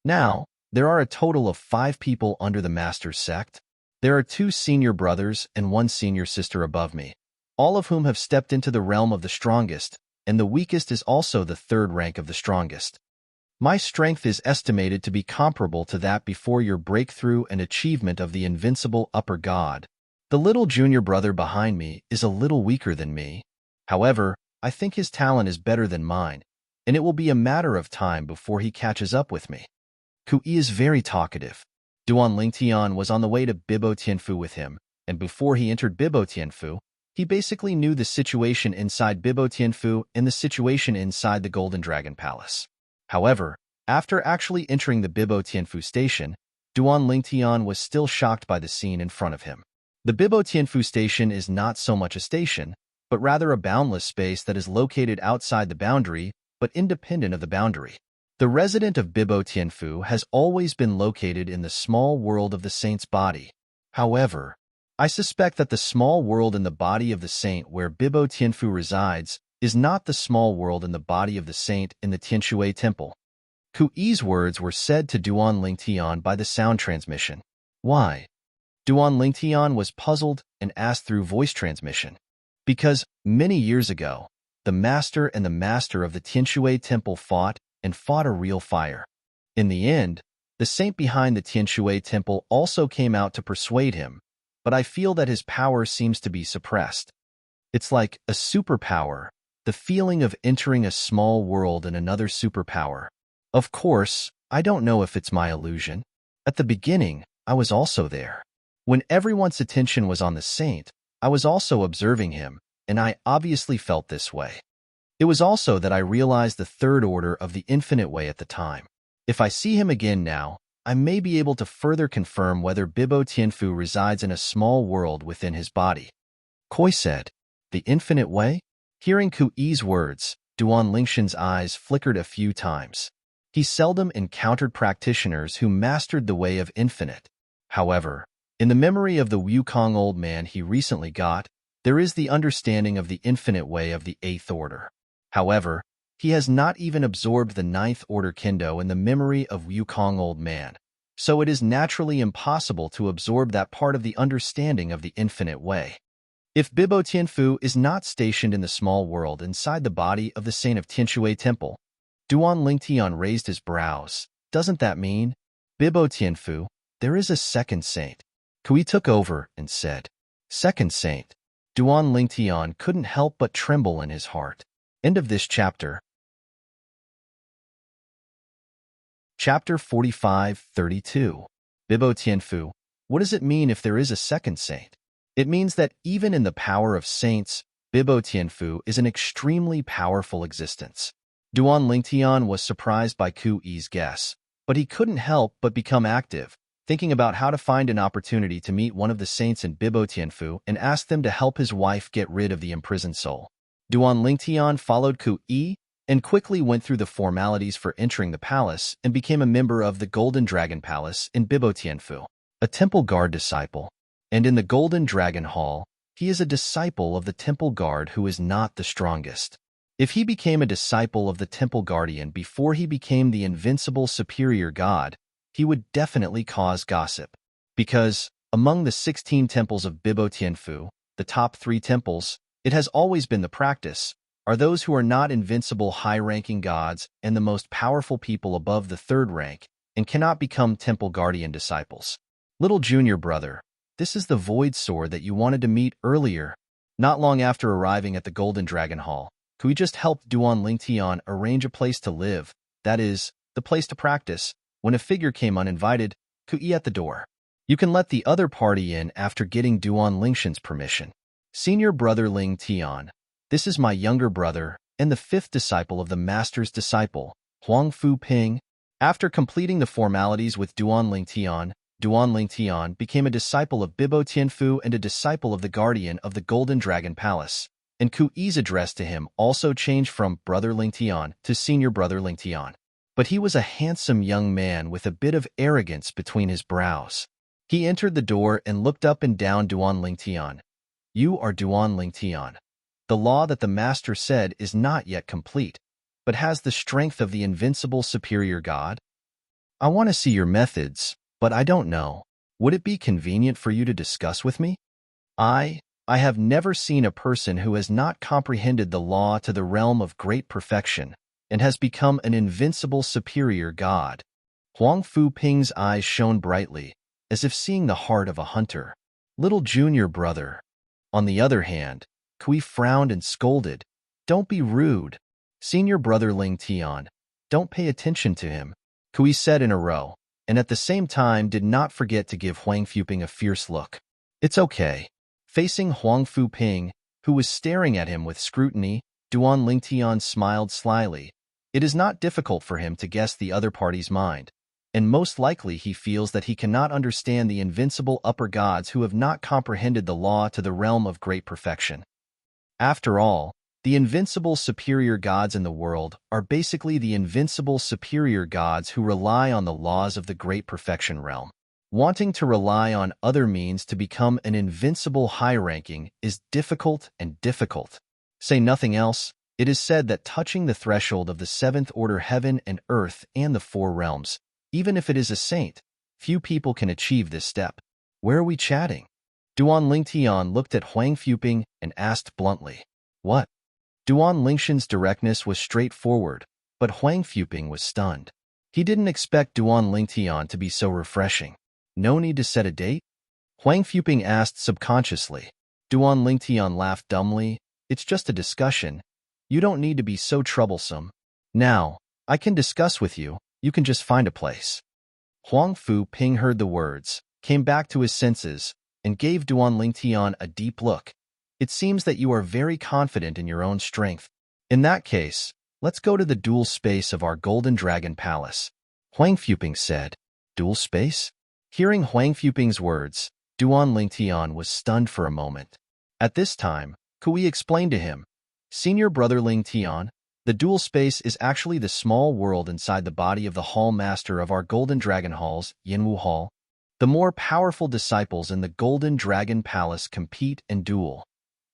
Now, there are a total of 5 people under the master's sect. There are 2 senior brothers and 1 senior sister above me, all of whom have stepped into the realm of the strongest, and the weakest is also the 3rd rank of the strongest. My strength is estimated to be comparable to that before your breakthrough and achievement of the invincible upper god. The little junior brother behind me is a little weaker than me. However, I think his talent is better than mine, and it will be a matter of time before he catches up with me. Ku-yi is very talkative. Duan Lingtian was on the way to Bibo Tianfu with him, and before he entered Bibo Tianfu, he basically knew the situation inside Bibo Tianfu and the situation inside the Golden Dragon Palace. However, after actually entering the Bibo Tianfu station, Duan Lingtian was still shocked by the scene in front of him. The Bibo Tianfu station is not so much a station, but rather a boundless space that is located outside the boundary, but independent of the boundary. The resident of Bibo Tianfu has always been located in the small world of the saint's body. However, I suspect that the small world in the body of the saint where Bibo Tianfu resides is not the small world in the body of the saint in the Tianshui Temple. Ku-yi's words were said to Duan Lingtian by the sound transmission. Why? Duan Lingtian was puzzled and asked through voice transmission. Because, many years ago, the master and the master of the Tianshui Temple fought a real fire. In the end, the saint behind the Tianshui Temple also came out to persuade him, but I feel that his power seems to be suppressed. It's like a superpower, the feeling of entering a small world and another superpower. Of course, I don't know if it's my illusion. At the beginning, I was also there. When everyone's attention was on the saint, I was also observing him, and I obviously felt this way. It was also that I realized the third order of the infinite way at the time. If I see him again now, I may be able to further confirm whether Bibo Tianfu resides in a small world within his body. Koi said, "The infinite way?" Hearing Kui's words, Duan Lingshan's eyes flickered a few times. He seldom encountered practitioners who mastered the way of infinite. However, in the memory of the Wukong old man he recently got, there is the understanding of the infinite way of the eighth order. However, he has not even absorbed the ninth order kendo in the memory of Wukong old man, so it is naturally impossible to absorb that part of the understanding of the infinite way. If Bibo Tianfu is not stationed in the small world inside the body of the saint of Tianshui Temple, Duan Lingtian raised his brows. Doesn't that mean, Bibo Tianfu, there is a second saint? Kui took over and said, "Second saint." Duan Lingtian couldn't help but tremble in his heart. End of this chapter. Chapter 45-32. Bibo Tianfu. What does it mean if there is a second saint? It means that even in the power of saints, Bibo Tianfu is an extremely powerful existence. Duan Lingtian was surprised by Kui's guess, but he couldn't help but become active, thinking about how to find an opportunity to meet one of the saints in Bibo Tianfu and ask them to help his wife get rid of the imprisoned soul. Duan Lingtian followed Kui and quickly went through the formalities for entering the palace and became a member of the Golden Dragon Palace in Bibo Tianfu, a temple guard disciple. And in the Golden Dragon Hall, he is a disciple of the temple guard who is not the strongest. If he became a disciple of the temple guardian before he became the invincible superior god, he would definitely cause gossip. Because, among the 16 temples of Bibo Tianfu, the top 3 temples, it has always been the practice, are those who are not invincible high-ranking gods and the most powerful people above the 3rd rank and cannot become temple guardian disciples. Little junior brother, this is the void sword that you wanted to meet earlier. Not long after arriving at the Golden Dragon Hall, Kui just helped Duan Lingtian arrange a place to live, that is, the place to practice, when a figure came uninvited, Kui at the door. You can let the other party in after getting Duan Lingshan's permission. Senior brother Ling Tian, this is my younger brother and the 5th disciple of the master's disciple, Huang Fu Ping. After completing the formalities with Duan Lingtian became a disciple of Bibo Tianfu and a disciple of the guardian of the Golden Dragon Palace, and Kui's address to him also changed from Brother Lingtian to Senior Brother Lingtian. But he was a handsome young man with a bit of arrogance between his brows. He entered the door and looked up and down Duan Lingtian. You are Duan Lingtian. The law that the master said is not yet complete, but has the strength of the invincible superior god. I want to see your methods, but I don't know. Would it be convenient for you to discuss with me? I have never seen a person who has not comprehended the law to the realm of great perfection and has become an invincible superior god. Huang Fu Ping's eyes shone brightly, as if seeing the heart of a hunter. Little junior brother. On the other hand, Kui frowned and scolded. Don't be rude. Senior brother Ling Tian, don't pay attention to him, Kui said in a row, and at the same time did not forget to give Huang Fuping a fierce look. It's okay. Facing Huang Fu Ping, who was staring at him with scrutiny, Duan Lingtian smiled slyly. It is not difficult for him to guess the other party's mind, and most likely he feels that he cannot understand the invincible upper gods who have not comprehended the law to the realm of great perfection. After all, the invincible superior gods in the world are basically the invincible superior gods who rely on the laws of the great perfection realm. Wanting to rely on other means to become an invincible high-ranking is difficult and difficult. Say nothing else, it is said that touching the threshold of the 7th order heaven and earth and the 4 realms, even if it is a saint, few people can achieve this step. Where are we chatting? Duan Lingtian looked at Huang Fuping and asked bluntly, What? Duan Lingshan's directness was straightforward, but Huang Fuping was stunned. He didn't expect Duan Lingtian to be so refreshing. No need to set a date? Huang Fuping asked subconsciously. Duan Lingtian laughed dumbly. It's just a discussion. You don't need to be so troublesome. Now, I can discuss with you. You can just find a place. Huang Fu Ping heard the words, came back to his senses, and gave Duan Lingtian a deep look. It seems that you are very confident in your own strength. In that case, let's go to the dual space of our Golden Dragon Palace. Huang Fuping said. Dual space? Hearing Huang Fuping's words, Duan Lingtian was stunned for a moment. At this time, Kui explained to him, Senior brother Lingtian, the dual space is actually the small world inside the body of the Hall Master of our Golden Dragon Halls, Yinwu Hall. The more powerful disciples in the Golden Dragon Palace compete and duel,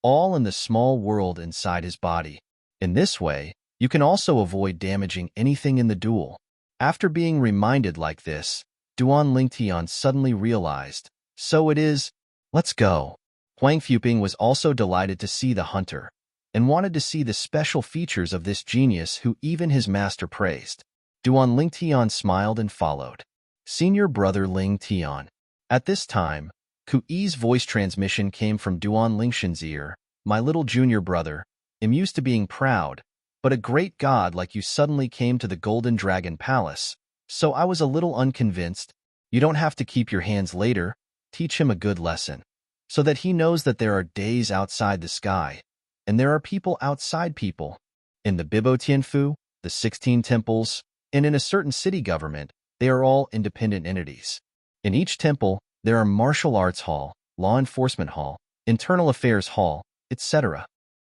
all in the small world inside his body. In this way, you can also avoid damaging anything in the duel. After being reminded like this, Duan Lingtian suddenly realized, so it is, let's go. Huang Fuping was also delighted to see the hunter, and wanted to see the special features of this genius who even his master praised. Duan Lingtian smiled and followed. Senior brother Lingtian. At this time, Kui's voice transmission came from Duan Lingshan's ear. My little junior brother, I'm used to being proud, but a great god like you suddenly came to the Golden Dragon Palace, so I was a little unconvinced. You don't have to keep your hands later. Teach him a good lesson, so that he knows that there are days outside the sky, and there are people outside people. In the Bibo Tianfu, the 16 temples, and in a certain city government, they are all independent entities. In each temple, there are martial arts hall, law enforcement hall, internal affairs hall, etc.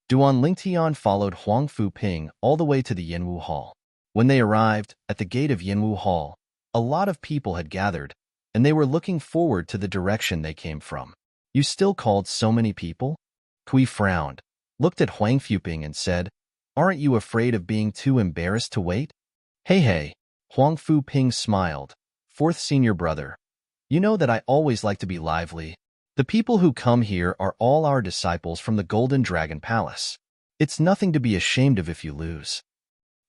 Duan Lingtian followed Huang Fu Ping all the way to the Yinwu Hall. When they arrived at the gate of Yinwu Hall, a lot of people had gathered, and they were looking forward to the direction they came from. You still called so many people? Kui frowned, looked at Huang Fuping and said, aren't you afraid of being too embarrassed to wait? Hey, Huang Fu Ping smiled. Fourth senior brother. You know that I always like to be lively. The people who come here are all our disciples from the Golden Dragon Palace. It's nothing to be ashamed of if you lose.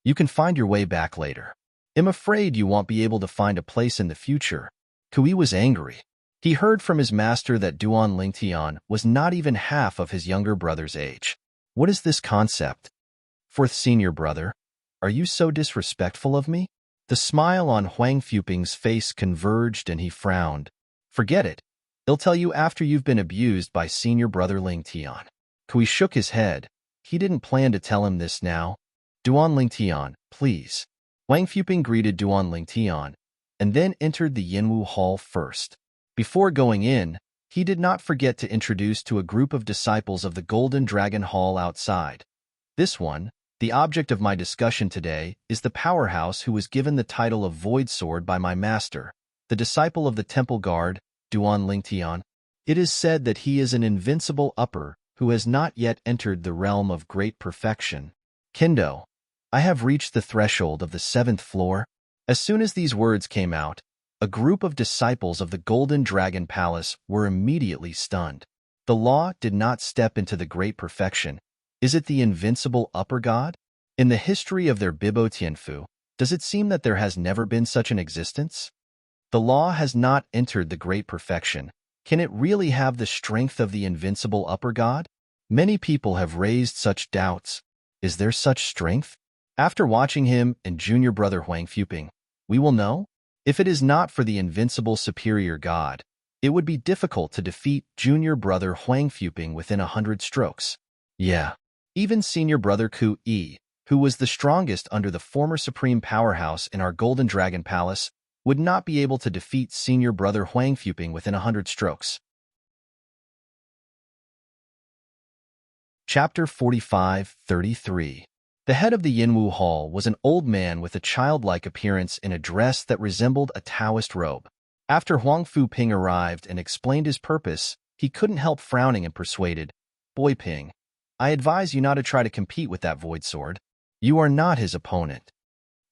You can find your way back later. I'm afraid you won't be able to find a place in the future. Kui was angry. He heard from his master that Duan Lingtian was not even half of his younger brother's age. What is this concept? Fourth senior brother, are you so disrespectful of me? The smile on Huang Fuping's face converged and he frowned. Forget it. He'll tell you after you've been abused by senior brother Lingtian. Kui shook his head. He didn't plan to tell him this now. Duan Lingtian, please. Huang Fuping greeted Duan Lingtian, and then entered the Yinwu Hall first. Before going in, he did not forget to introduce to a group of disciples of the Golden Dragon Hall outside. This one, the object of my discussion today, is the powerhouse who was given the title of Void Sword by my master, the disciple of the Temple Guard, Duan Lingtian. It is said that he is an invincible upper who has not yet entered the realm of great perfection. Kendo, I have reached the threshold of the 7th floor. As soon as these words came out, a group of disciples of the Golden Dragon Palace were immediately stunned. The law did not step into the great perfection. Is it the invincible upper god? In the history of their Bibo Tianfu, does it seem that there has never been such an existence? The law has not entered the great perfection. Can it really have the strength of the invincible upper god? Many people have raised such doubts. Is there such strength? After watching him and junior brother Huang Fuping, we will know. If it is not for the invincible superior god, it would be difficult to defeat junior brother Huang Fuping within 100 strokes. Yeah, even senior brother Ku Yi, who was the strongest under the former supreme powerhouse in our Golden Dragon Palace, would not be able to defeat senior brother Huang Fuping within 100 strokes. Chapter 45-33. The head of the Yinwu Hall was an old man with a childlike appearance in a dress that resembled a Taoist robe. After Huang Fu Ping arrived and explained his purpose, he couldn't help frowning and persuaded, Boy Ping, I advise you not to try to compete with that void sword. You are not his opponent.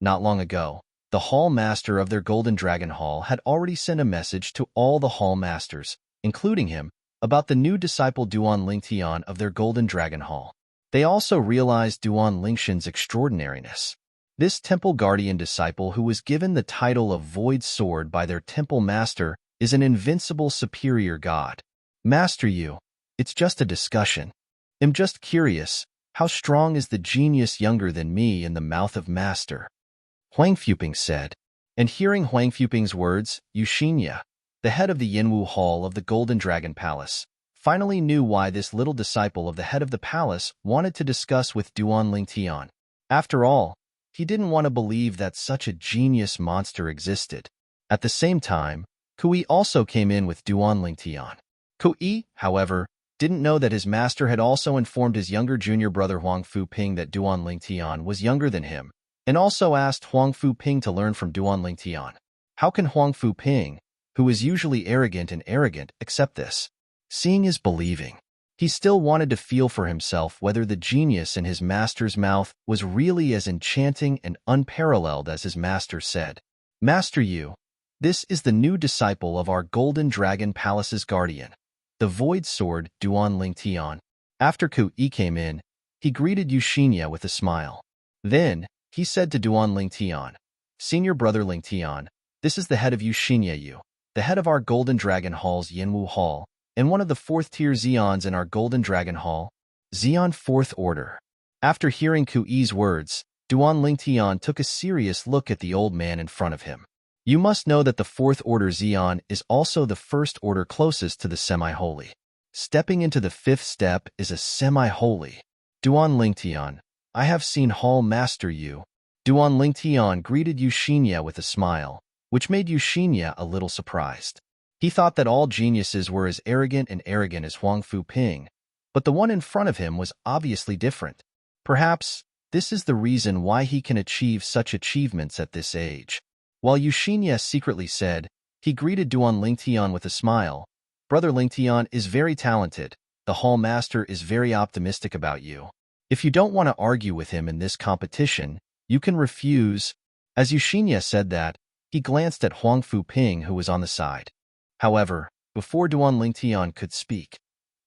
Not long ago, the Hall Master of their Golden Dragon Hall had already sent a message to all the Hall Masters, including him, about the new disciple Duan Lingtian of their Golden Dragon Hall. They also realized Duan Lingshan's extraordinariness. This temple guardian disciple who was given the title of Void Sword by their temple master is an invincible superior god. Master you, it's just a discussion. I'm just curious, How strong is the genius younger than me in the mouth of master? Huang Fuping said. And hearing Huang Fuping's words, Yuxinia, the head of the Yinwu Hall of the Golden Dragon Palace, finally knew why this little disciple of the head of the palace wanted to discuss with Duan Lingtian. After all, he didn't want to believe that such a genius monster existed. At the same time, Kui also came in with Duan Lingtian. Kui, however, didn't know that his master had also informed his younger junior brother Huang Fuping that Duan Lingtian was younger than him, and also asked Huang Fuping to learn from Duan Lingtian. How can Huang Fuping, who is usually arrogant, accept this? Seeing is believing. He still wanted to feel for himself whether the genius in his master's mouth was really as enchanting and unparalleled as his master said. Master Yu, this is the new disciple of our Golden Dragon Palace's guardian, the Void Sword Duan Lingtian. After Kui came in, he greeted Yuxinia with a smile. Then, he said to Duan Lingtian, Senior brother Lingtian, this is the head of Yuxinia Yu, the head of our Golden Dragon Hall's Yinwu Hall, and one of the 4th-tier Zeons in our Golden Dragon Hall, Zeon 4th Order. After hearing Kui's words, Duan Lingtian took a serious look at the old man in front of him. You must know that the 4th Order Zeon is also the 1st order closest to the semi-holy. Stepping into the 5th step is a semi-holy. Duan Lingtian, I have seen Hall Master Yu. Duan Lingtian greeted Yuxinia with a smile, which made Yuxinia a little surprised. He thought that all geniuses were as arrogant as Huang Fuping, but the one in front of him was obviously different. Perhaps this is the reason why he can achieve such achievements at this age. While Yuxinia secretly said, he greeted Duan Lingtian with a smile. Brother Lingtian is very talented. The Hall Master is very optimistic about you. If you don't want to argue with him in this competition, you can refuse. As Yuxinia said that, he glanced at Huang Fuping, who was on the side. However, before Duan Lingtian could speak,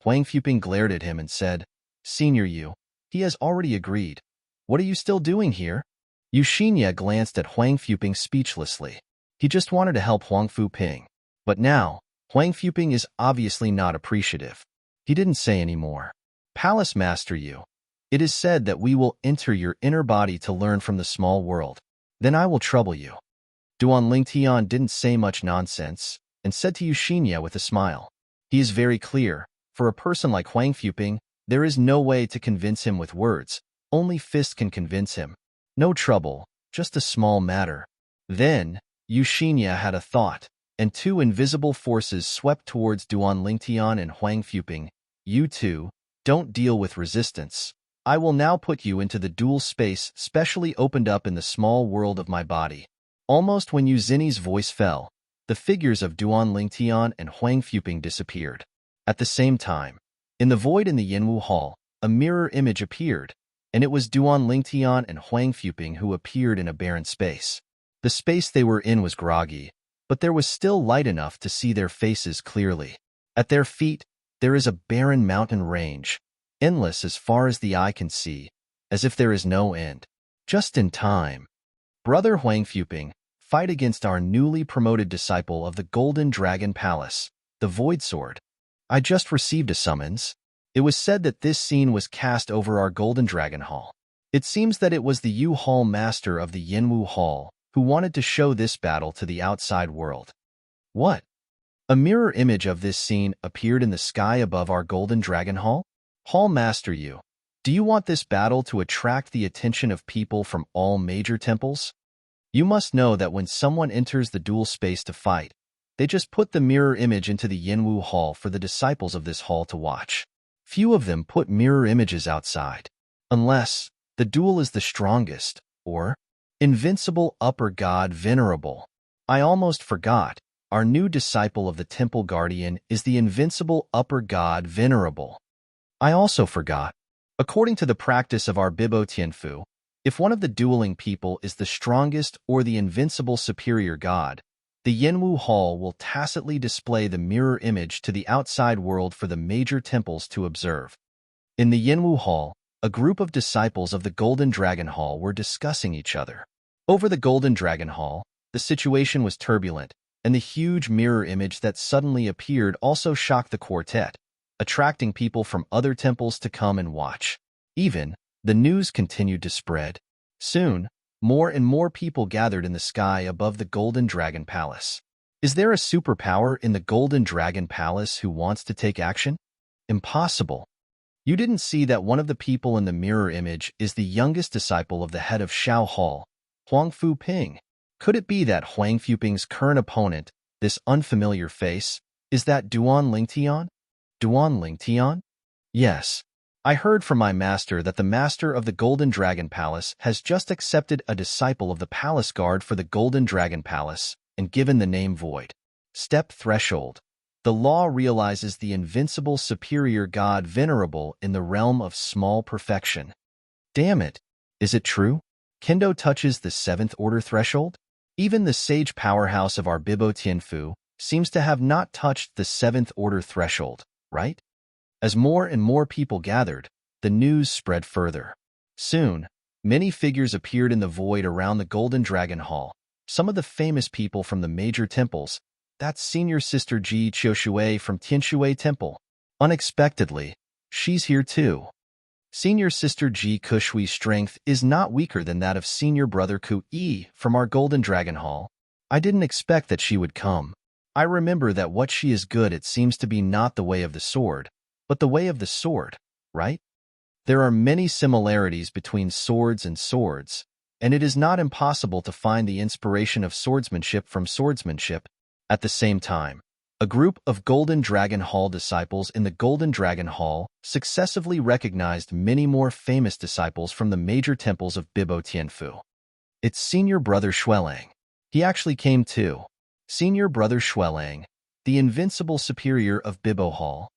Huang Fuping glared at him and said, Senior Yu, he has already agreed. What are you still doing here? Yuxinia glanced at Huang Fuping speechlessly. He just wanted to help Huang Fuping. But now, Huang Fuping is obviously not appreciative. He didn't say any more. Palace Master Yu, it is said that we will enter your inner body to learn from the small world. Then I will trouble you. Duan Lingtian didn't say much nonsense, and said to Yuxinia with a smile. He is very clear. For a person like Huang Fuping, there is no way to convince him with words. Only fist can convince him. No trouble, just a small matter. Then, Yuxinia had a thought, and 2 invisible forces swept towards Duan Lingtian and Huang Fuping. You two, don't deal with resistance. I will now put you into the dual space specially opened up in the small world of my body. Almost when Yuzini's voice fell, the figures of Duan Lingtian and Huang Fuping disappeared. At the same time, in the void in the Yinwu Hall, a mirror image appeared, and it was Duan Lingtian and Huang Fuping who appeared in a barren space. The space they were in was groggy, but there was still light enough to see their faces clearly. At their feet, there is a barren mountain range, endless as far as the eye can see, as if there is no end. Just in time. Brother Huang Fuping, fight against our newly promoted disciple of the Golden Dragon Palace, the Void Sword. I just received a summons. It was said that this scene was cast over our Golden Dragon Hall. It seems that it was the Yu Hall Master of the Yinwu Hall who wanted to show this battle to the outside world. What? A mirror image of this scene appeared in the sky above our Golden Dragon Hall? Hall Master Yu, do you want this battle to attract the attention of people from all major temples? You must know that when someone enters the dual space to fight, they just put the mirror image into the Yinwu Hall for the disciples of this hall to watch. Few of them put mirror images outside, unless the duel is the strongest, or invincible upper god venerable. I almost forgot, our new disciple of the temple guardian is the invincible upper god venerable. I also forgot. According to the practice of our Bibo Tianfu, if one of the dueling people is the strongest or the invincible superior god, the Yinwu Hall will tacitly display the mirror image to the outside world for the major temples to observe. In the Yinwu Hall, a group of disciples of the Golden Dragon Hall were discussing each other. Over the Golden Dragon Hall, the situation was turbulent, and the huge mirror image that suddenly appeared also shocked the quartet, attracting people from other temples to come and watch. The news continued to spread. Soon, more and more people gathered in the sky above the Golden Dragon Palace. Is there a superpower in the Golden Dragon Palace who wants to take action? Impossible. You didn't see that one of the people in the mirror image is the youngest disciple of the head of Shao Hall, Huang Fu Ping. Could it be that Huang Fu Ping's current opponent, this unfamiliar face, is that Duan Lingtian? Duan Lingtian? Yes. I heard from my master that the master of the Golden Dragon Palace has just accepted a disciple of the palace guard for the Golden Dragon Palace and given the name Void. Step Threshold. The law realizes the invincible superior god venerable in the realm of small perfection. Damn it. Is it true? Kendo touches the 7th order threshold? Even the sage powerhouse of our Bibo Tianfu seems to have not touched the 7th order threshold, right? As more and more people gathered, the news spread further. Soon, many figures appeared in the void around the Golden Dragon Hall. Some of the famous people from the major temples. That's Senior Sister Ji Qiushui from Tianshui Temple. Unexpectedly, she's here too. Senior Sister Ji Qiushui's strength is not weaker than that of Senior Brother Ku Yi from our Golden Dragon Hall. I didn't expect that she would come. I remember that what she is good at seems to be not the way of the sword, but the way of the sword, right? There are many similarities between swords and swords, and it is not impossible to find the inspiration of swordsmanship from swordsmanship. At the same time, a group of Golden Dragon Hall disciples in the Golden Dragon Hall successively recognized many more famous disciples from the major temples of Bibo Tianfu. It's Senior Brother Xuelang. He actually came too. Senior Brother Xuelang, the invincible superior of Bibo Hall.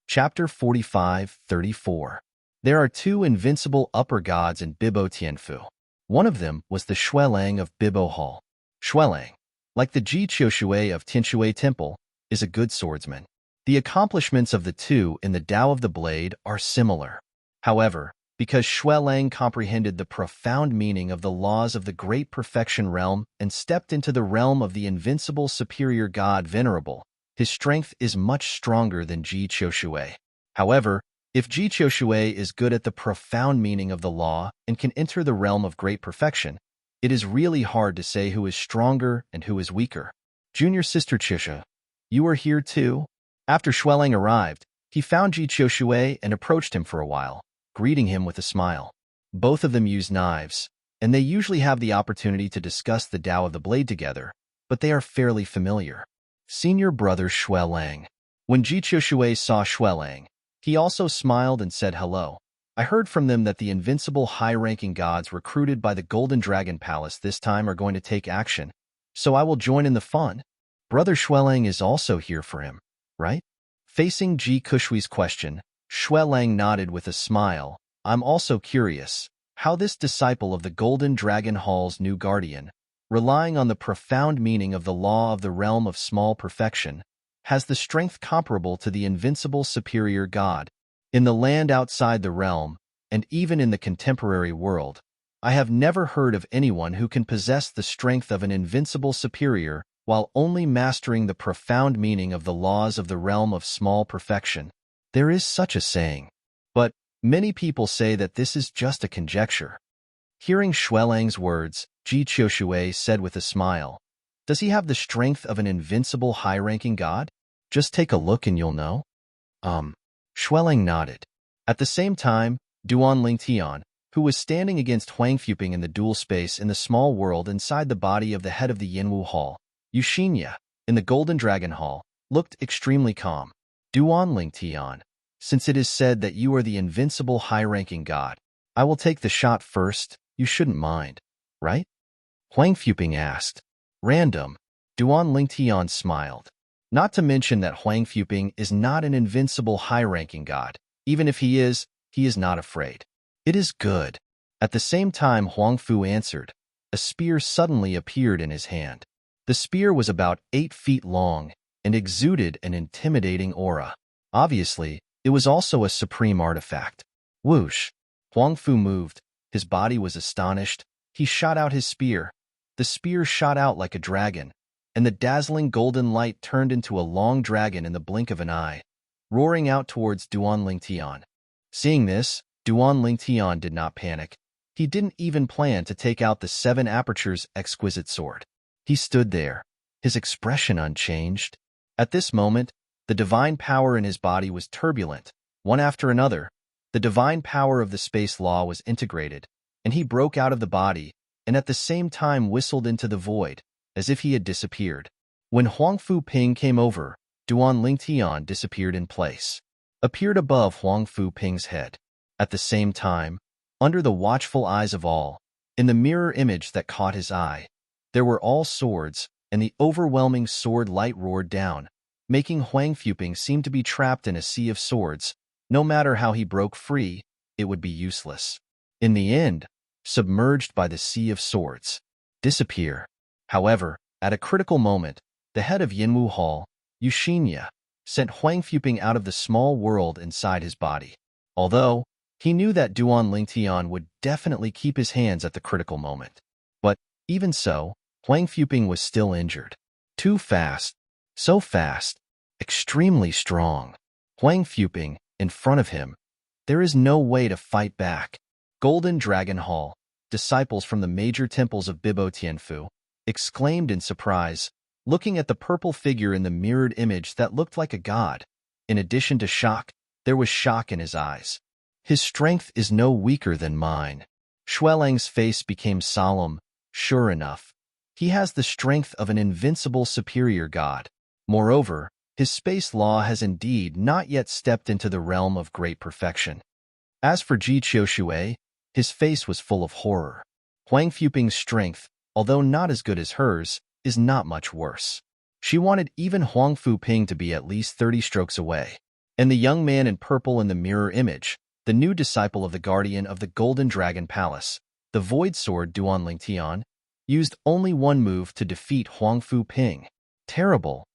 Chapter 45-34. There are 2 invincible upper gods in Bibo Tianfu. One of them was the Xuelang of Bibo Hall. Xuelang, like the Ji Qiushui of Tianshui Temple, is a good swordsman. The accomplishments of the two in the Tao of the Blade are similar. However, because Xuelang comprehended the profound meaning of the laws of the Great Perfection realm and stepped into the realm of the invincible superior god Venerable, his strength is much stronger than Ji Qiushui. However, if Ji Qiushui is good at the profound meaning of the law and can enter the realm of great perfection, it is really hard to say who is stronger and who is weaker. Junior Sister Chisha, you are here too? After Xuelang arrived, he found Ji Qiushui and approached him for a while, greeting him with a smile. Both of them use knives, and they usually have the opportunity to discuss the Tao of the Blade together, but they are fairly familiar. Senior Brother Xuelang. When Ji Qiushui saw Xuelang, he also smiled and said hello. I heard from them that the invincible high-ranking gods recruited by the Golden Dragon Palace this time are going to take action, so I will join in the fun. Brother Xuelang is also here for him, right? Facing Ji Qiushui's question, Xuelang nodded with a smile. I'm also curious how this disciple of the Golden Dragon Hall's new guardian, relying on the profound meaning of the law of the realm of small perfection, has the strength comparable to the invincible superior god. In the land outside the realm, and even in the contemporary world, I have never heard of anyone who can possess the strength of an invincible superior while only mastering the profound meaning of the laws of the realm of small perfection. There is such a saying, but many people say that this is just a conjecture. Hearing Xuelang's words, Ji Qiushui said with a smile, does he have the strength of an invincible high-ranking god? Just take a look and you'll know. Xuelang nodded. At the same time, Duan Lingtian, who was standing against Huang Fuping in the dual space in the small world inside the body of the head of the Yinwu Hall, Yuxinya, in the Golden Dragon Hall, looked extremely calm. Duan Lingtian, since it is said that you are the invincible high-ranking god, I will take the shot first, you shouldn't mind, right? Huang Fuping asked. Random. Duan Lingtian smiled. Not to mention that Huang Fuping is not an invincible high-ranking god. Even if he is not afraid. It is good. At the same time Huang Fu answered, a spear suddenly appeared in his hand. The spear was about 8 feet long and exuded an intimidating aura. Obviously, it was also a supreme artifact. Whoosh! Huang Fu moved. His body was astonished. He shot out his spear. The spear shot out like a dragon, and the dazzling golden light turned into a long dragon in the blink of an eye. roaring out towards Duan Lingtian. Seeing this, Duan Lingtian did not panic. He didn't even plan to take out the 7 apertures exquisite sword. He stood there, his expression unchanged. At this moment, the divine power in his body was turbulent. One after another, the divine power of the space law was integrated, and he broke out of the body, and at the same time whistled into the void, as if he had disappeared. When Huangfu Ping came over, Duan Lingtian disappeared in place, appeared above Huangfu Ping's head. At the same time, under the watchful eyes of all, in the mirror image that caught his eye, there were all swords, and the overwhelming sword light roared down, making Huangfu Ping seem to be trapped in a sea of swords. No matter how he broke free, it would be useless. In the end, submerged by the sea of swords, disappear. However, at a critical moment, the head of Yinwu Hall, Yuxinya, sent Huangfu Ping out of the small world inside his body. Although, he knew that Duan Lingtian would definitely keep his hands at the critical moment. But, even so, Huangfu Ping was still injured. Too fast. So fast. Extremely strong. Huangfu Ping, in front of him. There is no way to fight back. Golden Dragon Hall, disciples from the major temples of Bibo Tianfu, exclaimed in surprise, looking at the purple figure in the mirrored image that looked like a god. In addition to shock, there was shock in his eyes. His strength is no weaker than mine. Xuelang's face became solemn. Sure enough, he has the strength of an invincible superior god. Moreover, his space law has indeed not yet stepped into the realm of great perfection. As for Ji Qiushui, his face was full of horror. Huangfu Ping's strength, although not as good as hers, is not much worse. She wanted even Huangfu Ping to be at least 30 strokes away. And the young man in purple in the mirror image, the new disciple of the guardian of the Golden Dragon Palace, the Void Sword Duan Lingtian, used only one move to defeat Huangfu Ping. Terrible.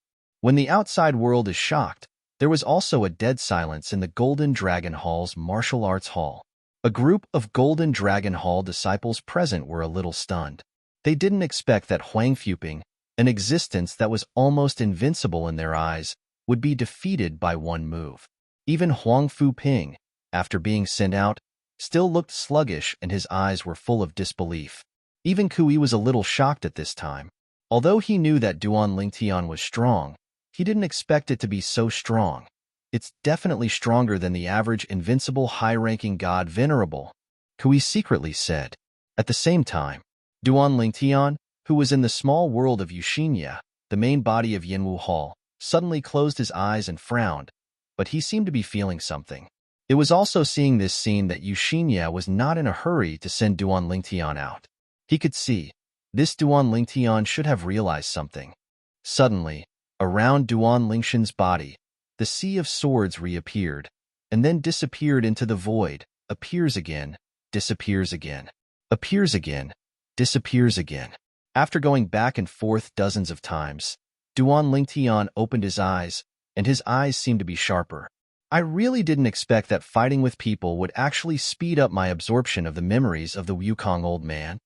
When the outside world is shocked, there was also a dead silence in the Golden Dragon Hall's martial arts hall. A group of Golden Dragon Hall disciples present were a little stunned. They didn't expect that Huangfu Ping, an existence that was almost invincible in their eyes, would be defeated by one move. Even Huangfu Ping, after being sent out, still looked sluggish and his eyes were full of disbelief. Even Kui was a little shocked at this time. Although he knew that Duan Lingtian was strong, he didn't expect it to be so strong. It's definitely stronger than the average invincible high-ranking god Venerable, Kui secretly said. At the same time, Duan Lingtian, who was in the small world of Yuxinya, the main body of Yinwu Hall, suddenly closed his eyes and frowned, but he seemed to be feeling something. It was also seeing this scene that Yuxinya was not in a hurry to send Duan Lingtian out. He could see, this Duan Lingtian should have realized something. Suddenly, around Duan Lingshan's body, the sea of swords reappeared, and then disappeared into the void, appears again, disappears again, appears again, disappears again. After going back and forth dozens of times, Duan Lingtian opened his eyes, and his eyes seemed to be sharper. I really didn't expect that fighting with people would actually speed up my absorption of the memories of the Wukong old man.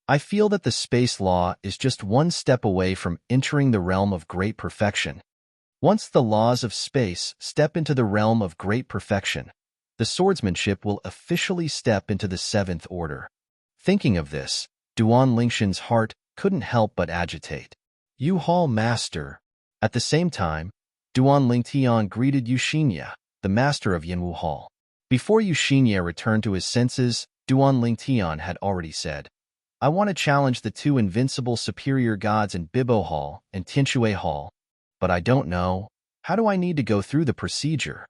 I feel that the space law is just one step away from entering the realm of great perfection. Once the laws of space step into the realm of great perfection, the swordsmanship will officially step into the 7th order. Thinking of this, Duan Lingshan's heart couldn't help but agitate. Yu Hall Master. At the same time, Duan Lingtian greeted Yuxinya, the master of Yinwu Hall. Before Yuxinya returned to his senses, Duan Lingtian had already said, I want to challenge the 2 invincible superior gods in Bibo Hall and Tianshui Hall, but I don't know. How do I need to go through the procedure?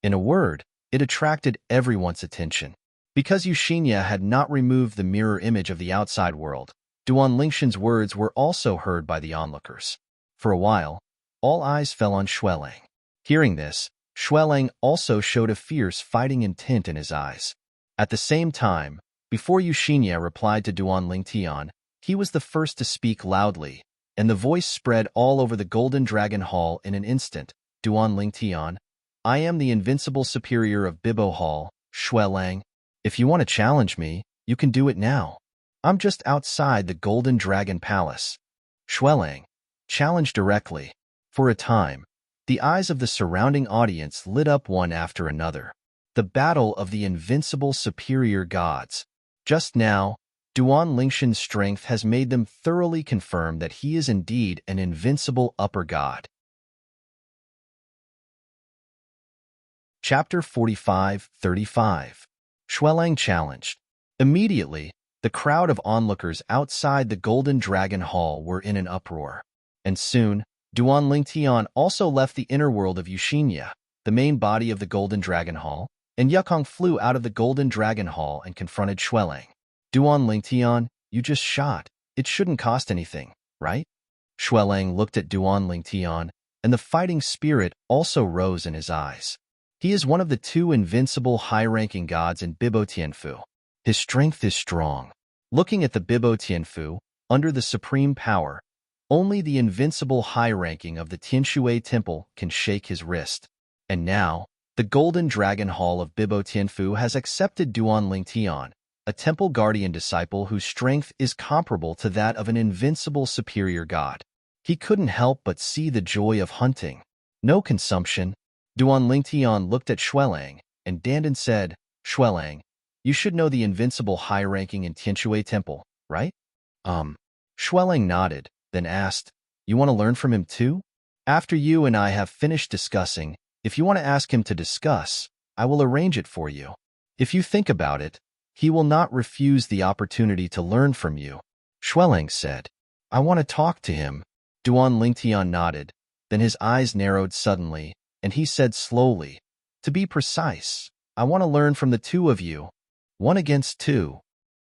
In a word, it attracted everyone's attention. Because Yuxinya had not removed the mirror image of the outside world, Duan Lingshan's words were also heard by the onlookers. For a while, all eyes fell on Xuelang. Hearing this, Xuelang also showed a fierce fighting intent in his eyes. At the same time, before Yuxinya replied to Duan Lingtian, he was the first to speak loudly, and the voice spread all over the Golden Dragon Hall in an instant. Duan Lingtian, I am the invincible superior of Bibo Hall, Xuelang. If you want to challenge me, you can do it now. I'm just outside the Golden Dragon Palace. Xuelang, challenge directly. For a time, The eyes of the surrounding audience lit up one after another. The battle of the invincible superior gods. Just now, Duan Lingshan's strength has made them thoroughly confirm that he is indeed an invincible upper god. Chapter 45-35. Xuelang challenged. Immediately, the crowd of onlookers outside the Golden Dragon Hall were in an uproar. And soon, Duan Lingtian also left the inner world of Yuxinya, the main body of the Golden Dragon Hall, and Yukong flew out of the Golden Dragon Hall and confronted Xuelang. Duan Lingtian, you just shot. It shouldn't cost anything, right? Xuelang looked at Duan Lingtian, and the fighting spirit also rose in his eyes. He is one of the two invincible high-ranking gods in Bibo Tianfu. His strength is strong. Looking at the Bibo Tianfu, under the supreme power, only the invincible high-ranking of the Tianshui Temple can shake his wrist. And now, the Golden Dragon Hall of Bibo Tianfu has accepted Duan Lingtian, a temple guardian disciple whose strength is comparable to that of an invincible superior god. He couldn't help but see the joy of hunting. No consumption. Duan Lingtian looked at Xuelang, and Dandan said, Xuelang, you should know the invincible high-ranking in Tianshui Temple, right? Xuelang nodded, then asked, you want to learn from him too? After you and I have finished discussing, if you want to ask him to discuss, I will arrange it for you. If you think about it, he will not refuse the opportunity to learn from you. Xuelang said, I want to talk to him. Duan Lingtian nodded, then his eyes narrowed suddenly, and he said slowly, to be precise, I want to learn from the two of you. 1 against 2.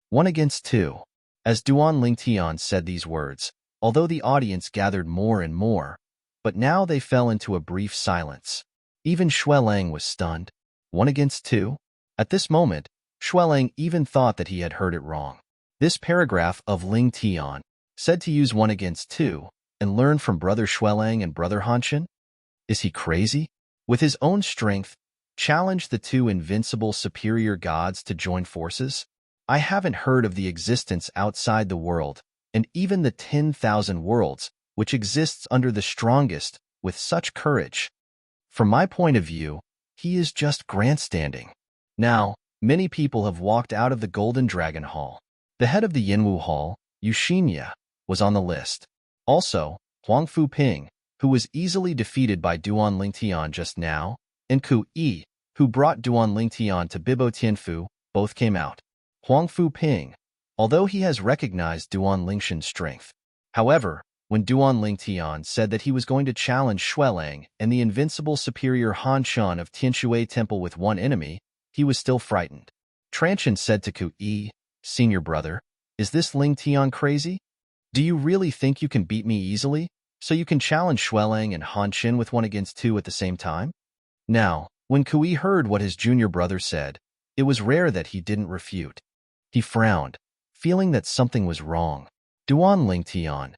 1 against 2. As Duan Lingtian said these words, although the audience gathered more and more, but now they fell into a brief silence. Even Xuelang was stunned. 1 against 2? At this moment, Xuelang even thought that he had heard it wrong. This paragraph of Lingtian said to use 1 against 2 and learn from Brother Xuelang and Brother Hanshan? Is he crazy? With his own strength, challenge the two invincible superior gods to join forces? I haven't heard of the existence outside the world, and even the 10,000 worlds, which exists under the strongest, with such courage. From my point of view, he is just grandstanding. Now, many people have walked out of the Golden Dragon Hall. The head of the Yinwu Hall, Yuxinya, was on the list. Also, Huang Fuping, who was easily defeated by Duan Lingtian just now, and Ku Yi, who brought Duan Lingtian to Bibo Tianfu, both came out. Huang Fuping, although he has recognized Duan Lingshan's strength. However, when Duan Lingtian said that he was going to challenge Xuelang and the invincible superior Hanshan of Tianshui Temple with one enemy, he was still frightened. Tranchen said to Ku Yi, Senior brother, is this Lingtian crazy? Do you really think you can beat me easily, so you can challenge Xuelang and Hanshan with 1 against 2 at the same time? Now, when Ku Yi heard what his junior brother said, it was rare that he didn't refute. He frowned, feeling that something was wrong. Duan Lingtian.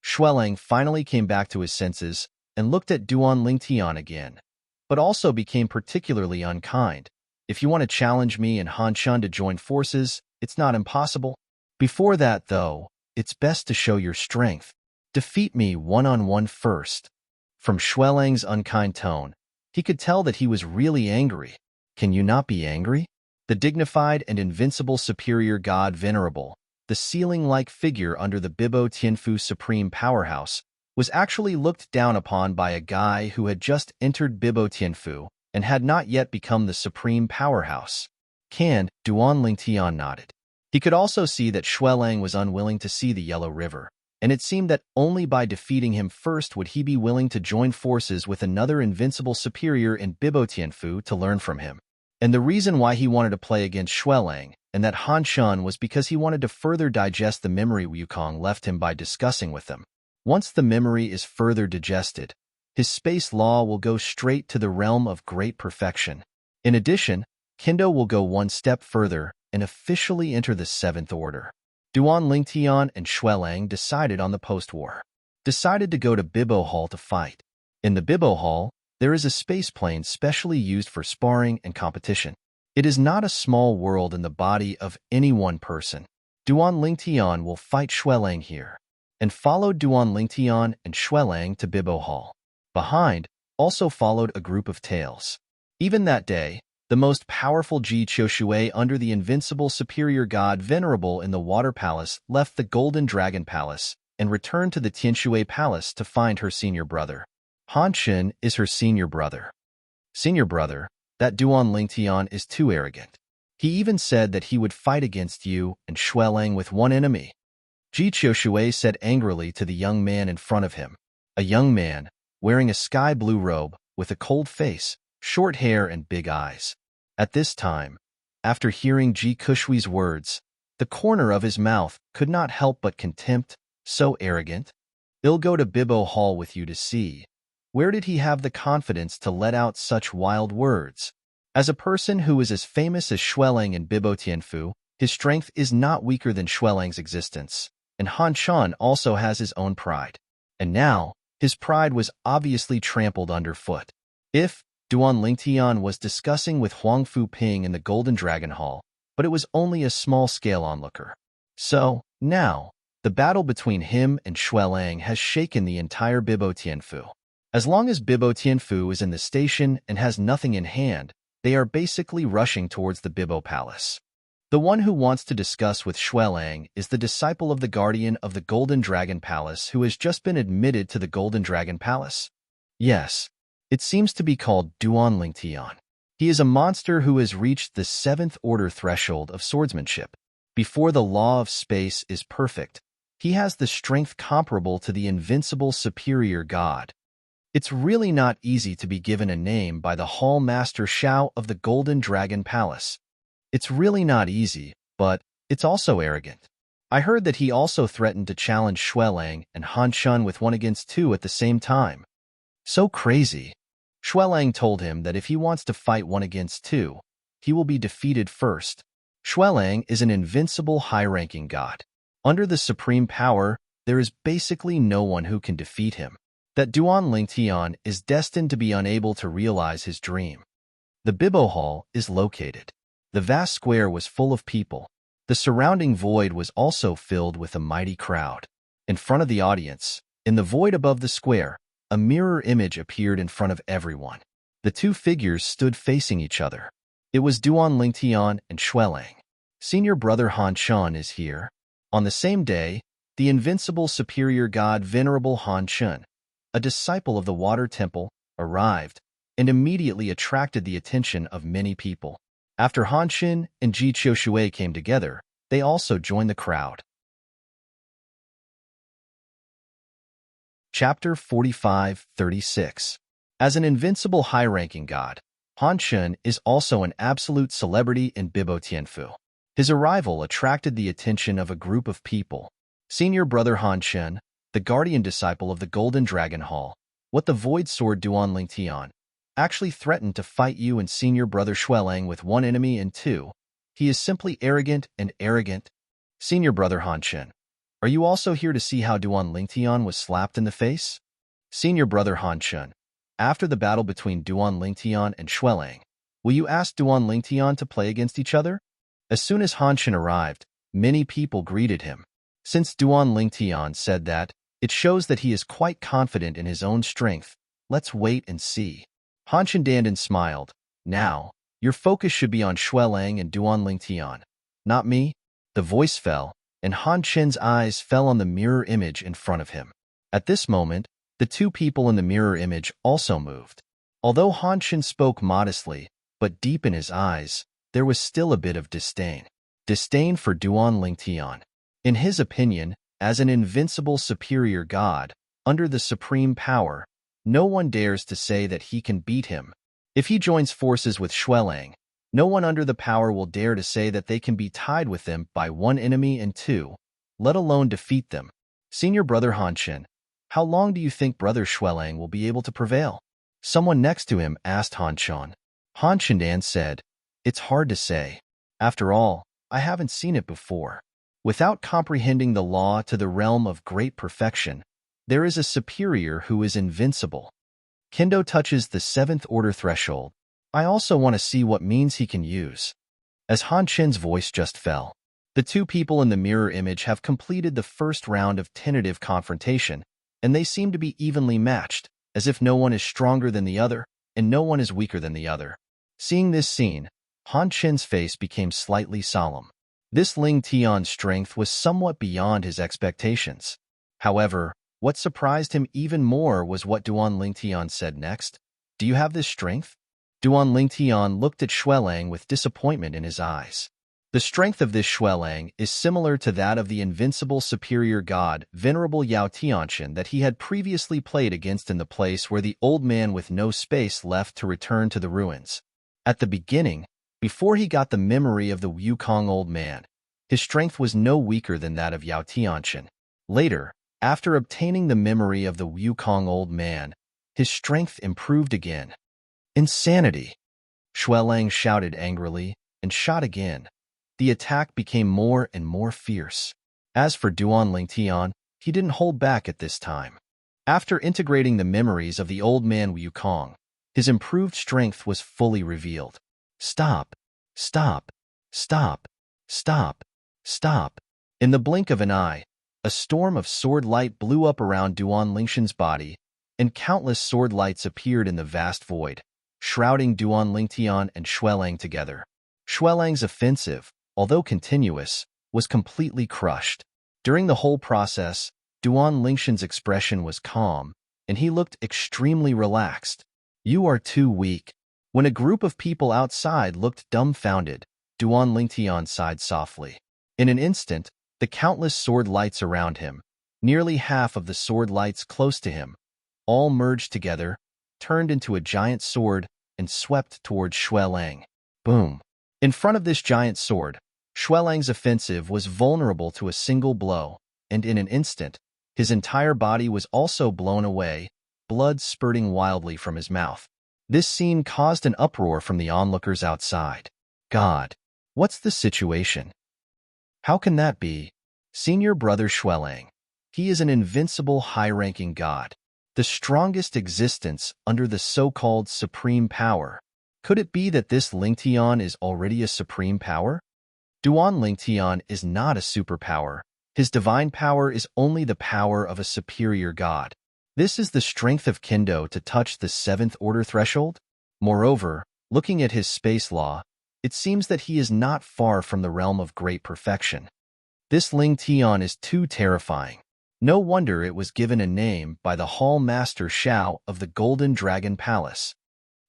Xuelang finally came back to his senses and looked at Duan Lingtian again, but also became particularly unkind. If you want to challenge me and Hanshan to join forces, it's not impossible. Before that, though, it's best to show your strength. Defeat me one-on-one first. From Xuelang's unkind tone, he could tell that he was really angry. Can you not be angry? The dignified and invincible superior god Venerable, the ceiling-like figure under the Bibo Tianfu Supreme Powerhouse, was actually looked down upon by a guy who had just entered Bibo Tianfu and had not yet become the Supreme Powerhouse. Duan Lingtian nodded. He could also see that Xuelang was unwilling to see the Yellow River, and it seemed that only by defeating him first would he be willing to join forces with another invincible superior in Bibo Tianfu to learn from him. And the reason why he wanted to play against Xuelang and that Hanshan was because he wanted to further digest the memory Wukong left him by discussing with them. Once the memory is further digested, his space law will go straight to the realm of great perfection. In addition, Kendo will go one step further and officially enter the 7th Order. Duan Lingtian and Xuelang decided on the post-war. Decided to go to Bibo Hall to fight. In the Bibo Hall, there is a space plane specially used for sparring and competition. It is not a small world in the body of any one person. Duan Lingtian will fight Xuelang here, and followed Duan Lingtian and Xuelang to Bibo Hall. Behind, also followed a group of tails. Even that day, the most powerful Ji Qiushui under the invincible superior god venerable in the Water Palace left the Golden Dragon Palace and returned to the Tianshui Palace to find her senior brother. Han Shen is her senior brother. Senior brother, that Duan Lingtian is too arrogant. He even said that he would fight against you and Xuelang with one enemy. Ji Qiushui said angrily to the young man in front of him. A young man, wearing a sky-blue robe, with a cold face, short hair and big eyes. At this time, after hearing Ji Qiushui's words, the corner of his mouth could not help but contempt, so arrogant. I'll go to Bibo Hall with you to see. Where did he have the confidence to let out such wild words? As a person who is as famous as Xuelang and Bibo Tianfu, his strength is not weaker than Xuelang's existence, and Han Shan also has his own pride. And now, his pride was obviously trampled underfoot. If Duan Lingtian was discussing with Huang Fu Ping in the Golden Dragon Hall, but it was only a small-scale onlooker. So, now, the battle between him and Xuelang has shaken the entire Bibo Tianfu. As long as Bibo Tianfu is in the station and has nothing in hand, they are basically rushing towards the Bibo Palace. The one who wants to discuss with Xuelang is the disciple of the guardian of the Golden Dragon Palace who has just been admitted to the Golden Dragon Palace. Yes, it seems to be called Duan Lingtian. He is a monster who has reached the 7th order threshold of swordsmanship. Before the law of space is perfect, he has the strength comparable to the invincible superior god. It's really not easy to be given a name by the Hall Master Shao of the Golden Dragon Palace. It's really not easy, but it's also arrogant. I heard that he also threatened to challenge Xuelang and Han Shan with 1-against-2 at the same time. So crazy. Xuelang told him that if he wants to fight 1-against-2, he will be defeated first. Xuelang is an invincible high-ranking god. Under the supreme power, there is basically no one who can defeat him. That Duan Lingtian is destined to be unable to realize his dream. The Bibo Hall is located. The vast square was full of people. The surrounding void was also filled with a mighty crowd. In front of the audience, in the void above the square, a mirror image appeared in front of everyone. The two figures stood facing each other. It was Duan Lingtian and Xuelang. Senior brother Han Shan is here. On the same day, the invincible superior god Venerable Han Shan, a disciple of the Water Temple, arrived and immediately attracted the attention of many people. After Han Shan and Ji Qiushui came together, they also joined the crowd. Chapter 45-36. As an invincible high-ranking god, Han Shan is also an absolute celebrity in Bibo Tianfu. His arrival attracted the attention of a group of people. Senior brother Han Shan, the guardian disciple of the Golden Dragon Hall, what the Void Sword Duan Lingtian, actually threatened to fight you and senior brother Xuelang with one enemy and two. He is simply arrogant and arrogant. Senior brother Han Shan, are you also here to see how Duan Lingtian was slapped in the face? Senior brother Han Shan, after the battle between Duan Lingtian and Xuelang, will you ask Duan Lingtian to play against each other? As soon as Han Shan arrived, many people greeted him. Since Duan Lingtian said that, it shows that he is quite confident in his own strength. Let's wait and see. Han Shan Dandan smiled. Now, your focus should be on Xuelang and Duan Lingtian. Not me. The voice fell, and Han Shan's eyes fell on the mirror image in front of him. At this moment, the two people in the mirror image also moved. Although Han Shan spoke modestly, but deep in his eyes, there was still a bit of disdain. Disdain for Duan Lingtian. In his opinion, as an invincible superior god, under the supreme power, no one dares to say that he can beat him. If he joins forces with Xuelang, no one under the power will dare to say that they can be tied with them by one enemy and two, let alone defeat them. Senior brother Han Shan, how long do you think brother Xuelang will be able to prevail? Someone next to him asked Han Shan. Han Shandan said, it's hard to say. After all, I haven't seen it before. Without comprehending the law to the realm of great perfection, there is a superior who is invincible. Kendo touches the 7th order threshold. I also want to see what means he can use. As Han Shan's voice just fell, the two people in the mirror image have completed the first round of tentative confrontation, and they seem to be evenly matched, as if no one is stronger than the other, and no one is weaker than the other. Seeing this scene, Han Chen's face became slightly solemn. This Ling Tian's strength was somewhat beyond his expectations. However, what surprised him even more was what Duan Ling Tian said next. Do you have this strength? Duan Ling Tian looked at Xuelang with disappointment in his eyes. The strength of this Xuelang is similar to that of the invincible superior god, Venerable Yao Tianqian, that he had previously played against in the place where the old man with no space left to return to the ruins. At the beginning, before he got the memory of the Wukong old man, his strength was no weaker than that of Yao Tianqian. Later, after obtaining the memory of the Wukong old man, his strength improved again. Insanity! Xuelang shouted angrily and shot again. The attack became more and more fierce. As for Duan Ling Tian, he didn't hold back at this time. After integrating the memories of the old man Wukong, his improved strength was fully revealed. Stop! Stop! Stop! Stop! Stop! In the blink of an eye, a storm of sword light blew up around Duan Lingshan's body, and countless sword lights appeared in the vast void, shrouding Duan Ling Tian and Xuelang together. Xuelang's offensive, although continuous, was completely crushed. During the whole process, Duan Lingshan's expression was calm, and he looked extremely relaxed. You are too weak. When a group of people outside looked dumbfounded, Duan Ling Tian sighed softly. In an instant, the countless sword lights around him, nearly half of the sword lights close to him, all merged together, turned into a giant sword, and swept towards Xuelang. Boom! In front of this giant sword, Xuelang's offensive was vulnerable to a single blow, and in an instant, his entire body was also blown away, blood spurting wildly from his mouth. This scene caused an uproar from the onlookers outside. God, what's the situation? How can that be? Senior brother Xuelang. He is an invincible high-ranking god, the strongest existence under the so-called supreme power. Could it be that this Ling Tian is already a supreme power? Duan Ling Tian is not a superpower. His divine power is only the power of a superior god. This is the strength of Kendo to touch the 7th order threshold. Moreover, looking at his space law, it seems that he is not far from the realm of great perfection. This Ling Tian is too terrifying. No wonder it was given a name by the Hall Master Shao of the Golden Dragon Palace.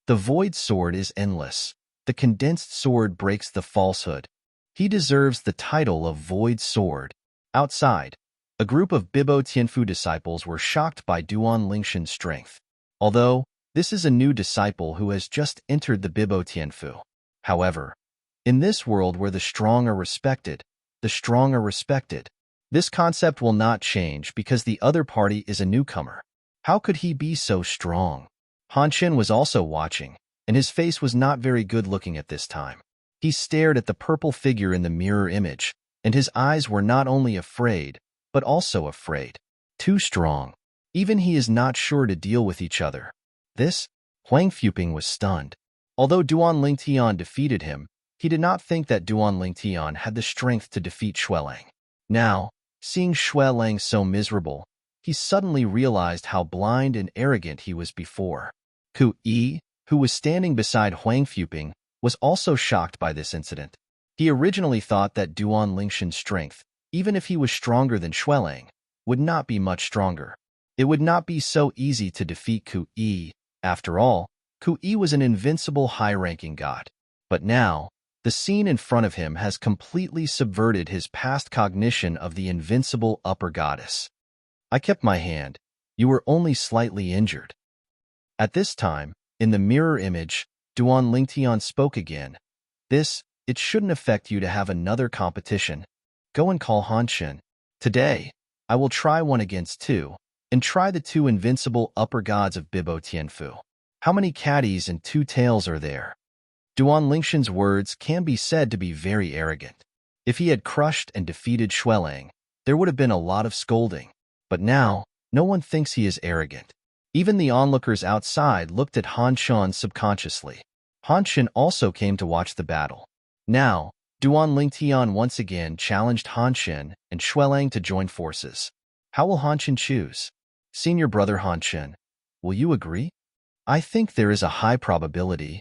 The Void Sword is endless. The condensed sword breaks the falsehood. He deserves the title of Void Sword. Outside, a group of Bibo Tianfu disciples were shocked by Duan Lingshan's strength. Although, this is a new disciple who has just entered the Bibo Tianfu. However, in this world where the strong are respected, the strong are respected. This concept will not change because the other party is a newcomer. How could he be so strong? Han Chen was also watching, and his face was not very good looking at this time. He stared at the purple figure in the mirror image, and his eyes were not only afraid, but also afraid. Too strong. Even he is not sure to deal with each other. This? Huang Fuping was stunned. Although Duan Ling Tian defeated him, he did not think that Duan Ling Tian had the strength to defeat Xuelang. Now, seeing Xuelang so miserable, he suddenly realized how blind and arrogant he was before. Ku Yi, who was standing beside Huang Fuping, was also shocked by this incident. He originally thought that Duan Lingshan's strength, even if he was stronger than Xuelang, would not be much stronger. It would not be so easy to defeat Ku Yi. After all, Ku Yi was an invincible high-ranking god. But now, the scene in front of him has completely subverted his past cognition of the invincible upper goddess. I kept my hand. You were only slightly injured. At this time, in the mirror image, Duan Ling Tian spoke again. It shouldn't affect you to have another competition. Go and call Han Chen. Today, I will try 1 against 2, and try the 2 invincible upper gods of Bibo Tianfu. How many caddies and 2 tails are there? Duan Lingshan's words can be said to be very arrogant. If he had crushed and defeated Xuelang, there would have been a lot of scolding. But now, no one thinks he is arrogant. Even the onlookers outside looked at Han Chen subconsciously. Han Chen also came to watch the battle. Now, Duan Ling Tian once again challenged Han Chen and Xuelang to join forces. How will Han Chen choose? Senior brother Han Chen, Will you agree? I think there is a high probability.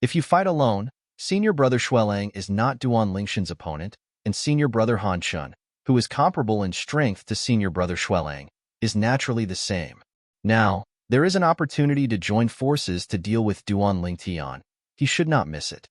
If you fight alone, senior brother Xuelang is not Duan Lingshan's opponent, and senior brother Han Shun, who is comparable in strength to senior brother Xuelang, is naturally the same. Now, there is an opportunity to join forces to deal with Duan Lingtian. He should not miss it.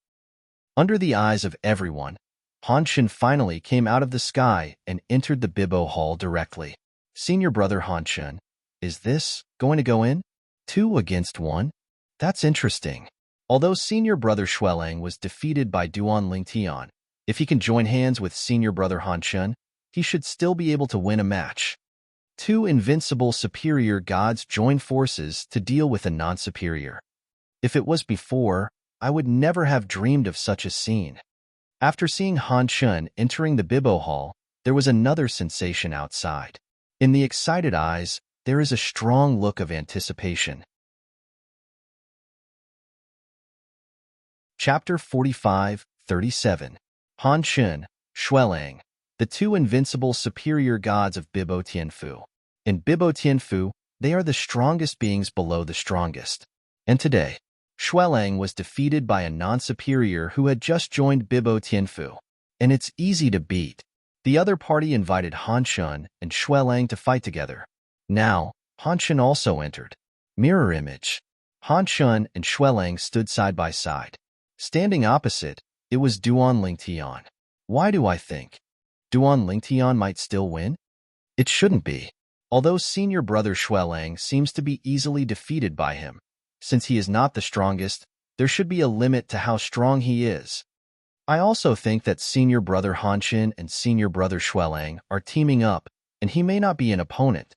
Under the eyes of everyone, Han Shun finally came out of the sky and entered the Bibo Hall directly. Senior brother Han Shun, is this going to go in? 2 against 1? That's interesting. Although senior brother Xuelang was defeated by Duan Lingtian, if he can join hands with senior brother Han Shun, he should still be able to win a match. 2 invincible superior gods join forces to deal with a non-superior. If it was before, I would never have dreamed of such a scene. After seeing Han Shun entering the Bibo Hall, there was another sensation outside. In the excited eyes, there is a strong look of anticipation. Chapter 45-37 Han Shun, Xuelang, the 2 invincible superior gods of Bibo Tianfu. In Bibo Tianfu, they are the strongest beings below the strongest. And today, Xuelang was defeated by a non-superior who had just joined Bibo Tianfu. And it's easy to beat. The other party invited Han Shun and Xuelang to fight together. Now, Han Shun also entered. Mirror image. Han Shun and Xuelang stood side by side. Standing opposite, it was Duan Lingtian. Why do I think Duan Lingtian might still win? It shouldn't be. Although senior brother Xuelang seems to be easily defeated by him, since he is not the strongest, there should be a limit to how strong he is. I also think that senior brother Han Shun and senior brother Xuelang are teaming up, and he may not be an opponent.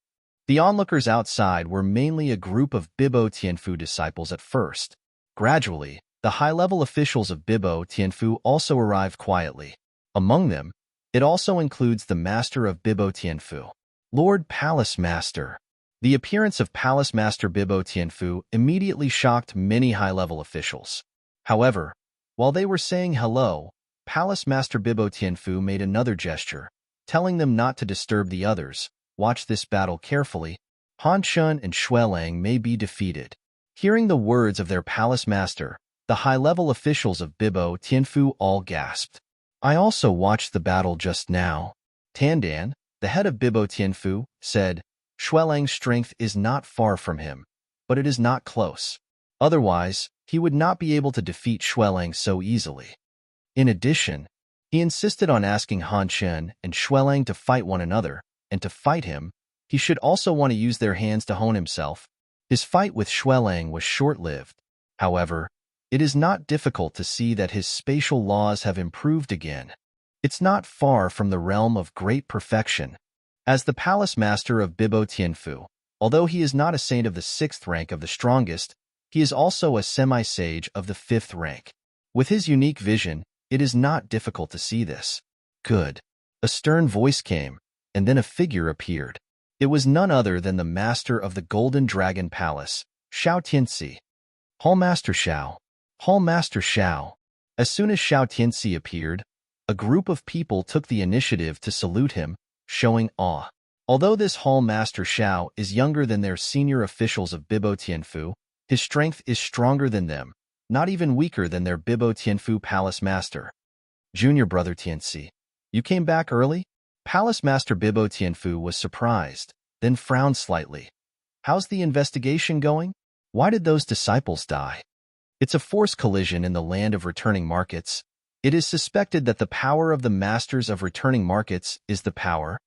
The onlookers outside were mainly a group of Bibo Tianfu disciples at first. Gradually, the high-level officials of Bibo Tianfu also arrived quietly. Among them, it also includes the master of Bibo Tianfu, Lord Palace Master. The appearance of Palace Master Bibo Tianfu immediately shocked many high-level officials. However, while they were saying hello, Palace Master Bibo Tianfu made another gesture, telling them not to disturb the others. Watch this battle carefully. Han Shun and Xuelang may be defeated. Hearing the words of their Palace Master, the high-level officials of Bibo Tianfu all gasped. I also watched the battle just now. Tandan, the head of Bibo Tianfu, said, Xuelang's strength is not far from him, but it is not close. Otherwise, he would not be able to defeat Xuelang so easily. In addition, he insisted on asking Han Shun and Xuelang to fight one another, and to fight him, he should also want to use their hands to hone himself. His fight with Xuelang was short-lived. However, it is not difficult to see that his spatial laws have improved again. It's not far from the realm of great perfection. As the Palace Master of Bibo Tianfu, although he is not a saint of the 6th rank of the strongest, he is also a semi-sage of the 5th rank. With his unique vision, it is not difficult to see this. Good. A stern voice came, and then a figure appeared. It was none other than the master of the Golden Dragon Palace, Xiao Tianxi. Hall Master Xiao. Hall Master Xiao. As soon as Xiao Tianxi appeared, a group of people took the initiative to salute him, showing awe. Although this Hall Master Xiao is younger than their senior officials of Bibo Tianfu, his strength is stronger than them, not even weaker than their Bibo Tianfu Palace Master. Junior brother Tianxi, you came back early? Palace Master Bibo Tianfu was surprised, then frowned slightly. How's the investigation going? Why did those disciples die? It's a forced collision in the land of returning markets. It is suspected that the power of the masters of returning markets is the power.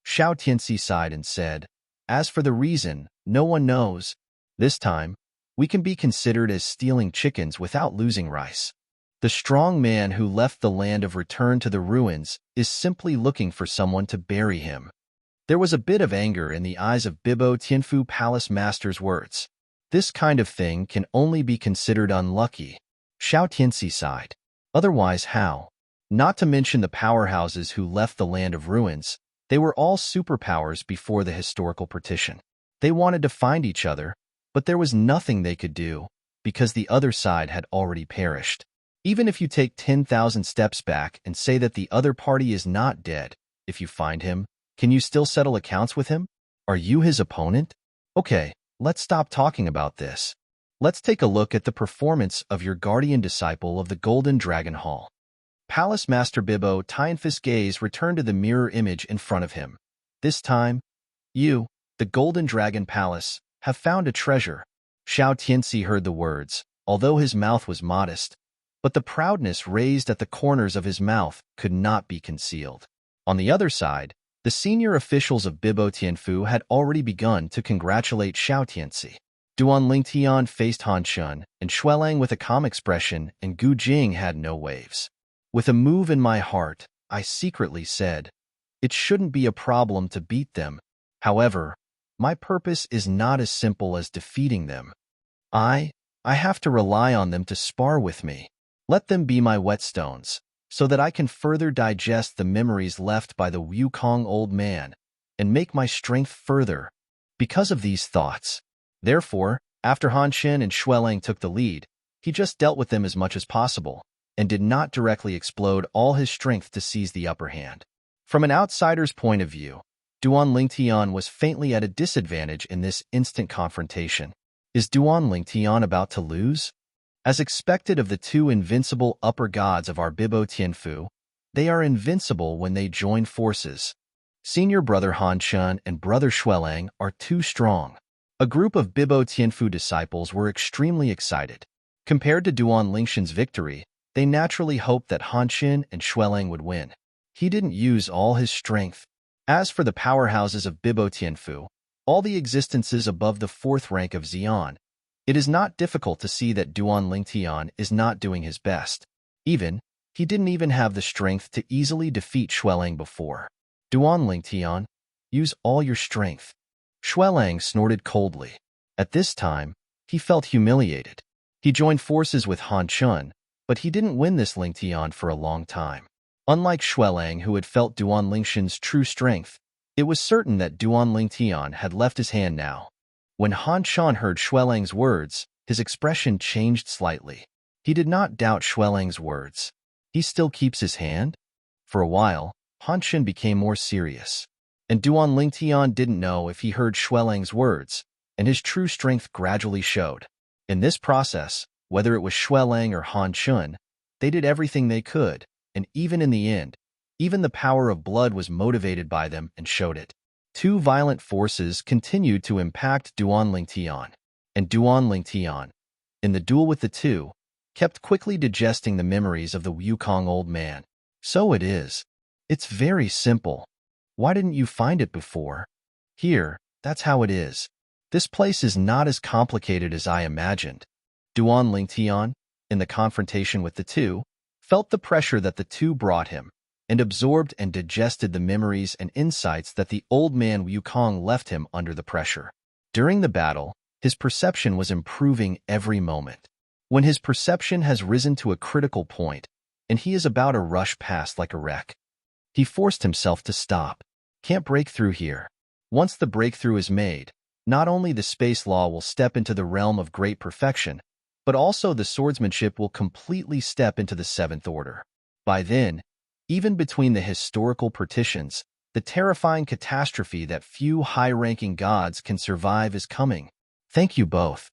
Xiao Tianxi sighed and said, as for the reason, no one knows. This time, we can be considered as stealing chickens without losing rice. The strong man who left the land of return to the ruins is simply looking for someone to bury him. There was a bit of anger in the eyes of Bibo Tianfu Palace Master's words. This kind of thing can only be considered unlucky. Xiao Tianxi sighed. Otherwise how? Not to mention the powerhouses who left the land of ruins. They were all superpowers before the historical partition. They wanted to find each other, but there was nothing they could do, because the other side had already perished. Even if you take 10,000 steps back and say that the other party is not dead, if you find him, can you still settle accounts with him? Are you his opponent? Okay, let's stop talking about this. Let's take a look at the performance of your guardian disciple of the Golden Dragon Hall. Palace Master Bibbo Tianfus' gaze returned to the mirror image in front of him. This time, you, the Golden Dragon Palace, have found a treasure. Xiao Tianxi heard the words, although his mouth was modest, but the proudness raised at the corners of his mouth could not be concealed. On the other side, the senior officials of Bibbo Tianfu had already begun to congratulate Xiao Tianxi. Duan Lingtian faced Han Shun and Xuelang with a calm expression, and Gu Jing had no waves. With a move in my heart, I secretly said, it shouldn't be a problem to beat them. However, my purpose is not as simple as defeating them. I have to rely on them to spar with me. Let them be my whetstones, so that I can further digest the memories left by the Wukong old man and make my strength further. Because of these thoughts. Therefore, after Han Shen and Xuelang took the lead, he just dealt with them as much as possible and did not directly explode all his strength to seize the upper hand. From an outsider's point of view, Duan Lingtian was faintly at a disadvantage in this instant confrontation. Is Duan Lingtian about to lose? As expected of the two invincible upper gods of our Bibbo Tianfu, they are invincible when they join forces. Senior brother Han Shun and brother Xuelang are too strong. A group of Bibbo Tianfu disciples were extremely excited. Compared to Duan Lingshan's victory, they naturally hoped that Han Shen and Xuelang would win. He didn't use all his strength. As for the powerhouses of Bibbo Tianfu, all the existences above the fourth rank of Xian, it is not difficult to see that Duan Lingtian is not doing his best. He didn't even have the strength to easily defeat Xuelang before. Duan Lingtian, use all your strength. Xuelang snorted coldly. At this time, he felt humiliated. He joined forces with Han Shun, but he didn't win this Lingtian for a long time. Unlike Xuelang, who had felt Duan Lingshan's true strength, it was certain that Duan Lingtian had left his hand now. When Han Shan heard Xuelang's words, his expression changed slightly. He did not doubt Xuelang's words. He still keeps his hand? For a while, Han Shan became more serious. And Duan Lingtian didn't know if he heard Xuelang's words, and his true strength gradually showed. In this process, whether it was Xuelang or Han Shun, they did everything they could, and even in the end, even the power of blood was motivated by them and showed it. Two violent forces continued to impact Duan Lingtian, and Duan Lingtian, in the duel with the two, kept quickly digesting the memories of the Wukong old man. So it is. It's very simple. Why didn't you find it before? Here, that's how it is. This place is not as complicated as I imagined. Duan Lingtian, in the confrontation with the two, felt the pressure that the two brought him, and absorbed and digested the memories and insights that the old man Wukong left him under the pressure. During the battle, his perception was improving every moment. When his perception has risen to a critical point, and he is about to rush past like a wreck, he forced himself to stop. Can't break through here. Once the breakthrough is made, not only the space law will step into the realm of great perfection, but also the swordsmanship will completely step into the seventh order. By then, even between the historical partitions, the terrifying catastrophe that few high-ranking gods can survive is coming. Thank you both.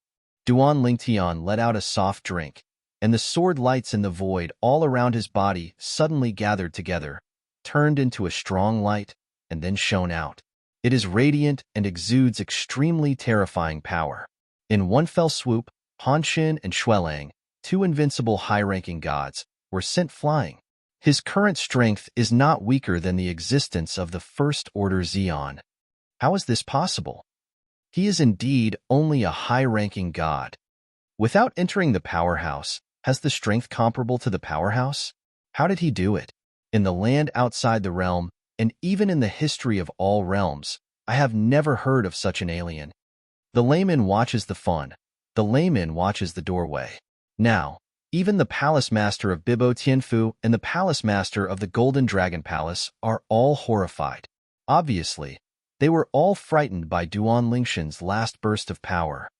Duan Lingtian let out a soft drink, and the sword lights in the void all around his body suddenly gathered together, turned into a strong light, and then shone out. It is radiant and exudes extremely terrifying power. In one fell swoop, Han Shen and Xuelang, two invincible high-ranking gods, were sent flying. His current strength is not weaker than the existence of the First Order Xian. How is this possible? He is indeed only a high-ranking god. Without entering the powerhouse, has the strength comparable to the powerhouse? How did he do it? In the land outside the realm, and even in the history of all realms, I have never heard of such an alien. The layman watches the fun. The layman watches the doorway. Now, even the palace master of Bibbo Tianfu and the palace master of the Golden Dragon Palace are all horrified. Obviously, they were all frightened by Duan Lingshan's last burst of power.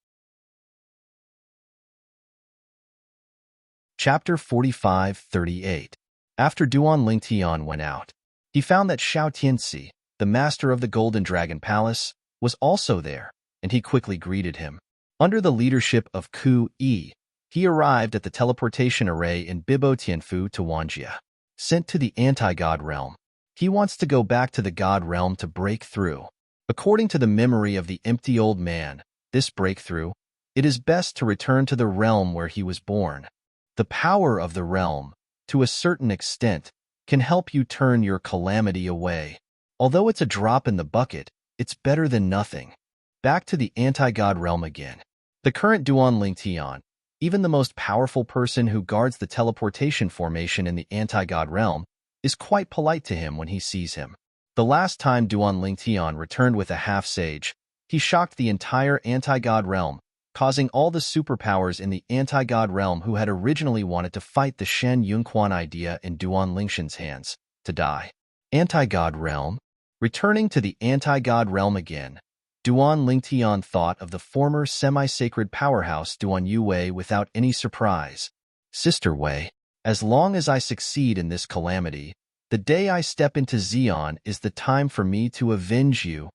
Chapter 45-38. After Duan Lingtian went out, he found that Xiao Tianxi, the master of the Golden Dragon Palace, was also there. and he quickly greeted him. Under the leadership of Ku Yi, he arrived at the teleportation array in Bibo Tianfu to Wanjia. Sent to the anti-god realm. He wants to go back to the god realm to break through. According to the memory of the empty old man, this breakthrough, it is best to return to the realm where he was born. The power of the realm, to a certain extent, can help you turn your calamity away. Although it's a drop in the bucket, it's better than nothing. Back to the anti-god realm again. The current Duan Lingtian, even the most powerful person who guards the teleportation formation in the anti-god realm, is quite polite to him when he sees him. The last time Duan Lingtian returned with a half-sage, he shocked the entire anti-god realm, causing all the superpowers in the anti-god realm who had originally wanted to fight the Shen Yunquan idea in Duan Lingshan's hands, to die. Anti-god realm? Returning to the anti-god realm again, Duan Lingtian thought of the former semi-sacred powerhouse Duan Yuwei without any surprise. Sister Wei, as long as I succeed in this calamity, the day I step into Xi'an is the time for me to avenge you.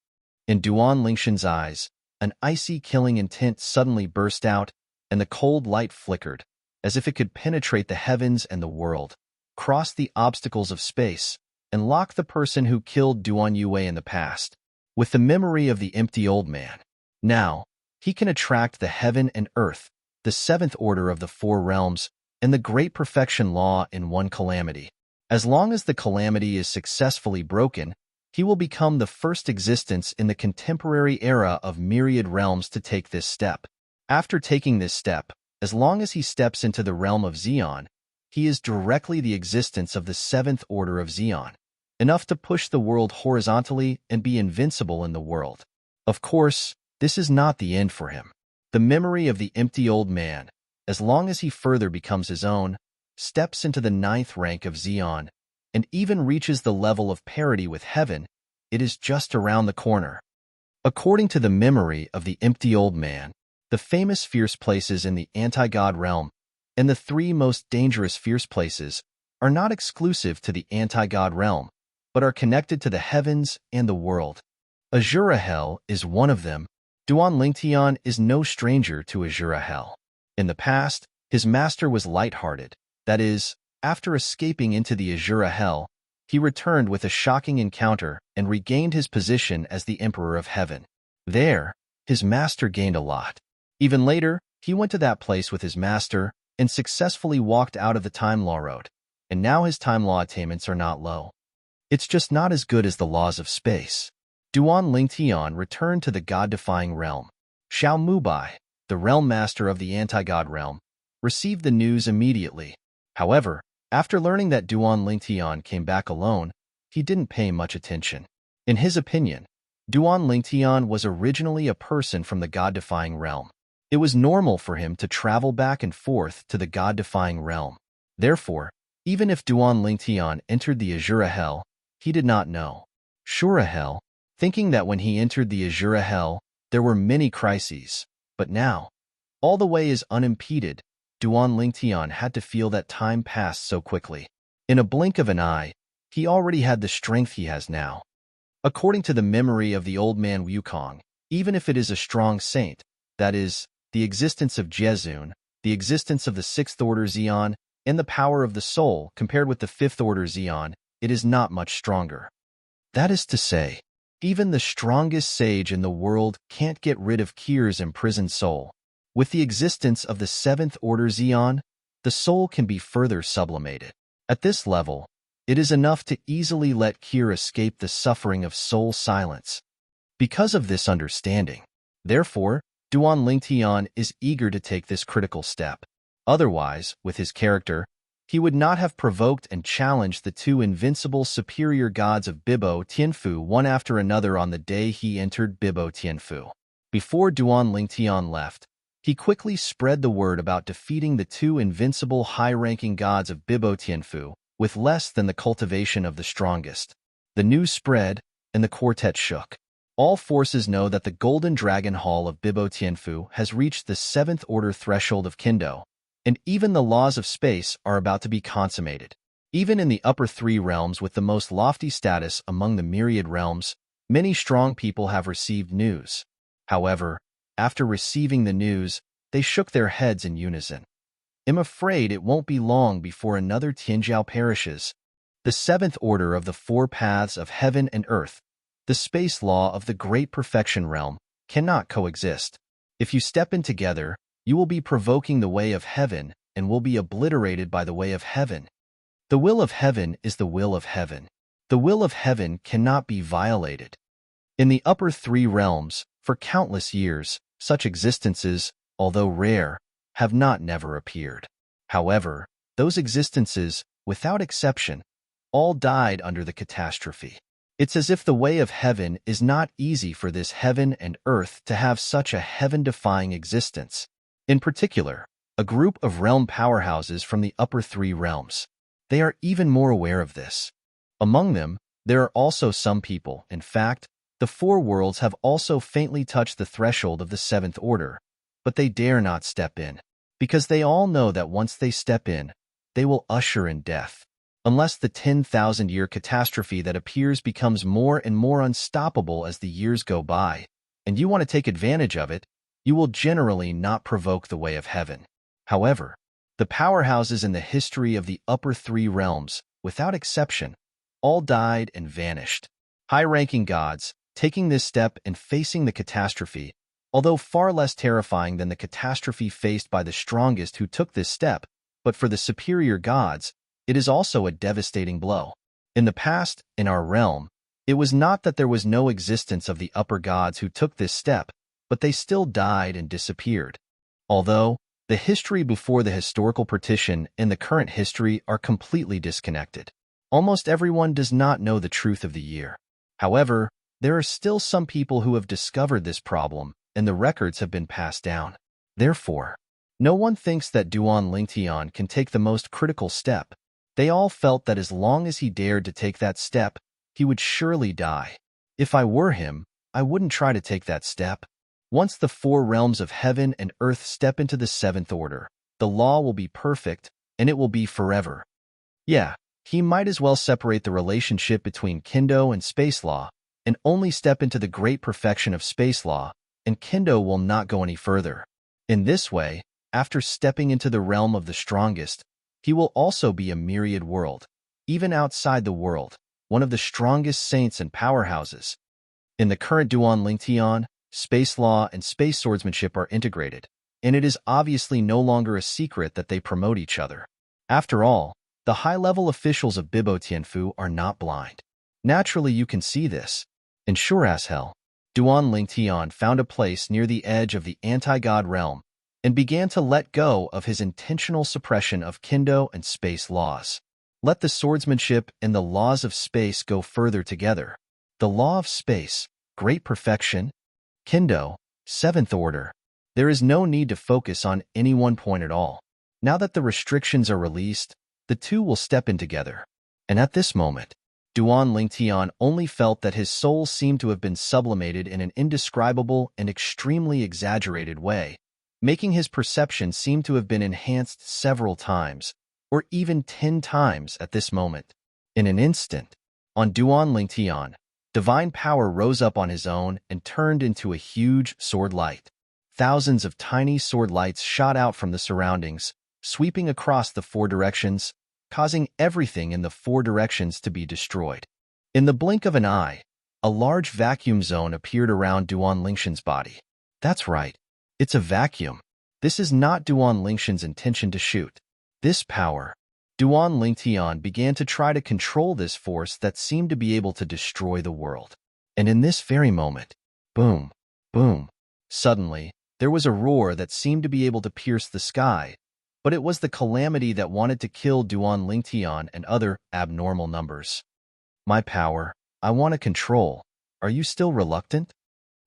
In Duan Lingshan's eyes, an icy killing intent suddenly burst out, and the cold light flickered, as if it could penetrate the heavens and the world, cross the obstacles of space, and lock the person who killed Duan Yuwei in the past, with the memory of the empty old man. Now, he can attract the heaven and earth, the seventh order of the four realms, and the great perfection law in one calamity. As long as the calamity is successfully broken, he will become the first existence in the contemporary era of myriad realms to take this step. After taking this step, as long as he steps into the realm of Xi'an, he is directly the existence of the seventh order of Xi'an, enough to push the world horizontally and be invincible in the world. Of course, this is not the end for him. The memory of the empty old man, as long as he further becomes his own, steps into the ninth rank of Xi'an, and even reaches the level of parity with heaven, it is just around the corner. According to the memory of the empty old man, the famous fierce places in the anti-god realm and the three most dangerous fierce places are not exclusive to the anti-god realm, but are connected to the heavens and the world. Azura Hell is one of them. Duan Lingtian is no stranger to Azura Hell. In the past, his master was light-hearted. That is, after escaping into the Azura Hell, he returned with a shocking encounter and regained his position as the Emperor of Heaven. There, his master gained a lot. Even later, he went to that place with his master and successfully walked out of the Time Law Road, and now his Time Law attainments are not low. It's just not as good as the laws of space. Duan Lingtian returned to the god-defying realm. Xiao Mubai, the realm master of the anti-god realm, received the news immediately. However, after learning that Duan Lingtian came back alone, he didn't pay much attention. In his opinion, Duan Lingtian was originally a person from the god-defying realm. It was normal for him to travel back and forth to the god-defying realm. Therefore, even if Duan Lingtian entered the Azura Hell, he did not know. Shura Hell, thinking that when he entered the Azura Hell, there were many crises, but now, all the way is unimpeded. Duan Lingtian had to feel that time passed so quickly. In a blink of an eye, he already had the strength he has now. According to the memory of the old man Wukong, even if it is a strong saint, that is, the existence of Jezun, the existence of the sixth order Xi'an, and the power of the soul compared with the fifth order Xi'an, it is not much stronger. That is to say, even the strongest sage in the world can't get rid of Kir's imprisoned soul. With the existence of the seventh order Xi'an, the soul can be further sublimated. At this level, it is enough to easily let Kir escape the suffering of soul silence. Because of this understanding, therefore, Duan Lingtian is eager to take this critical step. Otherwise, with his character, he would not have provoked and challenged the two invincible superior gods of Bibo Tianfu one after another on the day he entered Bibo Tianfu. Before Duan Lingtian left, he quickly spread the word about defeating the two invincible high-ranking gods of Bibo Tianfu with less than the cultivation of the strongest. The news spread, and the quartet shook. All forces know that the Golden Dragon Hall of Bibo Tianfu has reached the seventh order threshold of Kendo, and even the laws of space are about to be consummated. Even in the upper three realms with the most lofty status among the myriad realms, many strong people have received news. However, after receiving the news, they shook their heads in unison. I'm afraid it won't be long before another Tianjiao perishes. The seventh order of the four paths of heaven and earth, the space law of the great perfection realm, cannot coexist. If you step in together, you will be provoking the way of heaven and will be obliterated by the way of heaven. The will of heaven is the will of heaven. The will of heaven cannot be violated. In the upper three realms, for countless years, such existences, although rare, have not never appeared. However, those existences, without exception, all died under the catastrophe. It's as if the way of heaven is not easy for this heaven and earth to have such a heaven-defying existence. In particular, a group of realm powerhouses from the upper three realms. They are even more aware of this. Among them, there are also some people, in fact, the four worlds have also faintly touched the threshold of the seventh order, but they dare not step in, because they all know that once they step in, they will usher in death. Unless the 10,000-year catastrophe that appears becomes more and more unstoppable as the years go by, and you want to take advantage of it, you will generally not provoke the way of heaven. However, the powerhouses in the history of the upper three realms, without exception, all died and vanished. High-ranking gods, taking this step and facing the catastrophe, although far less terrifying than the catastrophe faced by the strongest who took this step, but for the superior gods, it is also a devastating blow. In the past, in our realm, it was not that there was no existence of the upper gods who took this step, but they still died and disappeared. Although, the history before the historical partition and the current history are completely disconnected. Almost everyone does not know the truth of the year. However, there are still some people who have discovered this problem, and the records have been passed down. Therefore, no one thinks that Duan Lingtian can take the most critical step. They all felt that as long as he dared to take that step, he would surely die. If I were him, I wouldn't try to take that step. Once the four realms of heaven and earth step into the seventh order, the law will be perfect, and it will be forever. Yeah, he might as well separate the relationship between Kendo and space law, and only step into the great perfection of space law, and Kendo will not go any further. In this way, after stepping into the realm of the strongest, he will also be a myriad world, even outside the world, one of the strongest saints and powerhouses. In the current Duan Lingtian, space law and space swordsmanship are integrated, and it is obviously no longer a secret that they promote each other. After all, the high-level officials of Bibo Tianfu are not blind. Naturally, you can see this. And sure as hell, Duan Lingtian found a place near the edge of the anti-god realm and began to let go of his intentional suppression of Kendo and space laws. Let the swordsmanship and the laws of space go further together. The law of space, great perfection, Kendo, seventh order. There is no need to focus on any one point at all. Now that the restrictions are released, the two will step in together. And at this moment, Duan Lingtian only felt that his soul seemed to have been sublimated in an indescribable and extremely exaggerated way, making his perception seem to have been enhanced several times, or even 10 times at this moment. In an instant, on Duan Lingtian, divine power rose up on his own and turned into a huge sword light. Thousands of tiny sword lights shot out from the surroundings, sweeping across the four directions, causing everything in the four directions to be destroyed. In the blink of an eye, a large vacuum zone appeared around Duan Lingshan's body. That's right, it's a vacuum. This is not Duan Lingshan's intention to shoot. This power, Duan Lingtian began to try to control this force that seemed to be able to destroy the world. And in this very moment, boom, boom, suddenly, there was a roar that seemed to be able to pierce the sky, but it was the calamity that wanted to kill Duan Lingtian and other abnormal numbers. My power, I want to control. Are you still reluctant?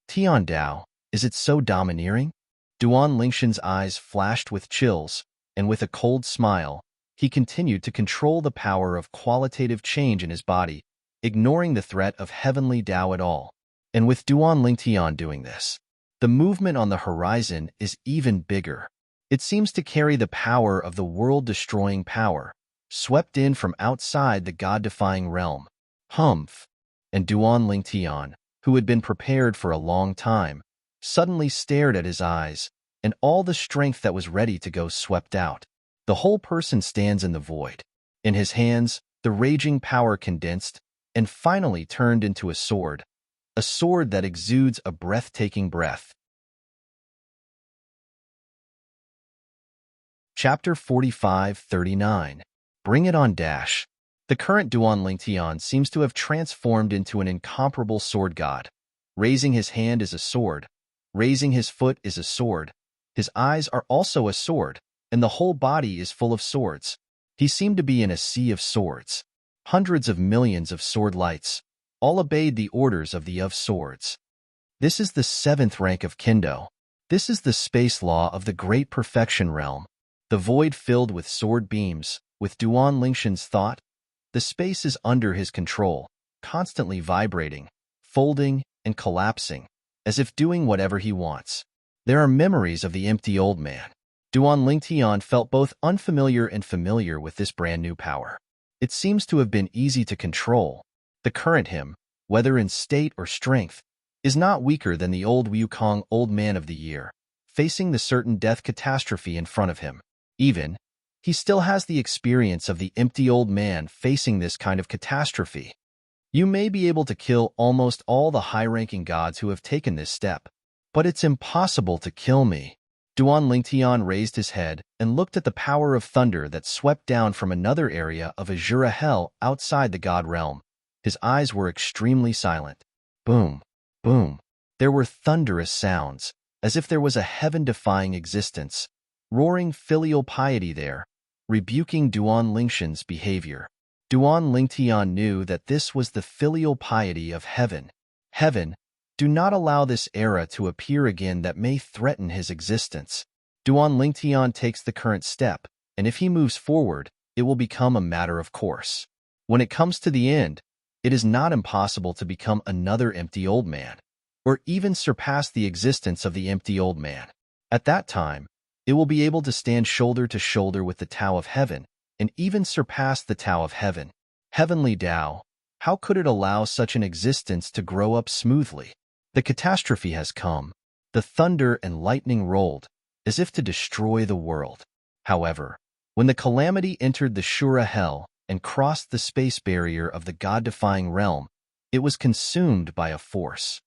Tian Dao, is it so domineering? Duan Lingshan's eyes flashed with chills, and with a cold smile, he continued to control the power of qualitative change in his body, ignoring the threat of heavenly Dao at all. And with Duan Lingtian doing this, the movement on the horizon is even bigger. It seems to carry the power of the world-destroying power, swept in from outside the God-defying realm. Humph! And Duan Lingtian, who had been prepared for a long time, suddenly stared at his eyes, and all the strength that was ready to go swept out. The whole person stands in the void. In his hands, the raging power condensed and finally turned into a sword that exudes a breathtaking breath. Chapter 45-39. Bring it on dash. The current Duan seems to have transformed into an incomparable sword god. Raising his hand is a sword. Raising his foot is a sword. His eyes are also a sword, and the whole body is full of swords. He seemed to be in a sea of swords. Hundreds of millions of sword lights, all obeyed the orders of the of swords. This is the 7th rank of Kendo. This is the space law of the great perfection realm. The void filled with sword beams, with Duan Lingshan's thought. The space is under his control, constantly vibrating, folding, and collapsing, as if doing whatever he wants. There are memories of the empty old man. Duan Lingtian felt both unfamiliar and familiar with this brand new power. It seems to have been easy to control. The current him, whether in state or strength, is not weaker than the old Wukong Old Man of the Year, facing the certain death catastrophe in front of him. Even, he still has the experience of the empty old man facing this kind of catastrophe. You may be able to kill almost all the high-ranking gods who have taken this step, but it's impossible to kill me. Duan Lingtian raised his head and looked at the power of thunder that swept down from another area of Azura Hell outside the god realm. His eyes were extremely silent. Boom, boom. There were thunderous sounds, as if there was a heaven-defying existence, roaring filial piety there, rebuking Duan Lingshan's behavior. Duan Lingtian knew that this was the filial piety of heaven. Heaven, do not allow this era to appear again that may threaten his existence. Duan Lingtian takes the current step, and if he moves forward, it will become a matter of course. When it comes to the end, it is not impossible to become another empty old man, or even surpass the existence of the empty old man. At that time, it will be able to stand shoulder to shoulder with the Tao of Heaven, and even surpass the Tao of Heaven. Heavenly Tao, how could it allow such an existence to grow up smoothly? The catastrophe has come. The thunder and lightning rolled, as if to destroy the world. However, when the calamity entered the Shura Hell and crossed the space barrier of the god-defying realm, it was consumed by a force.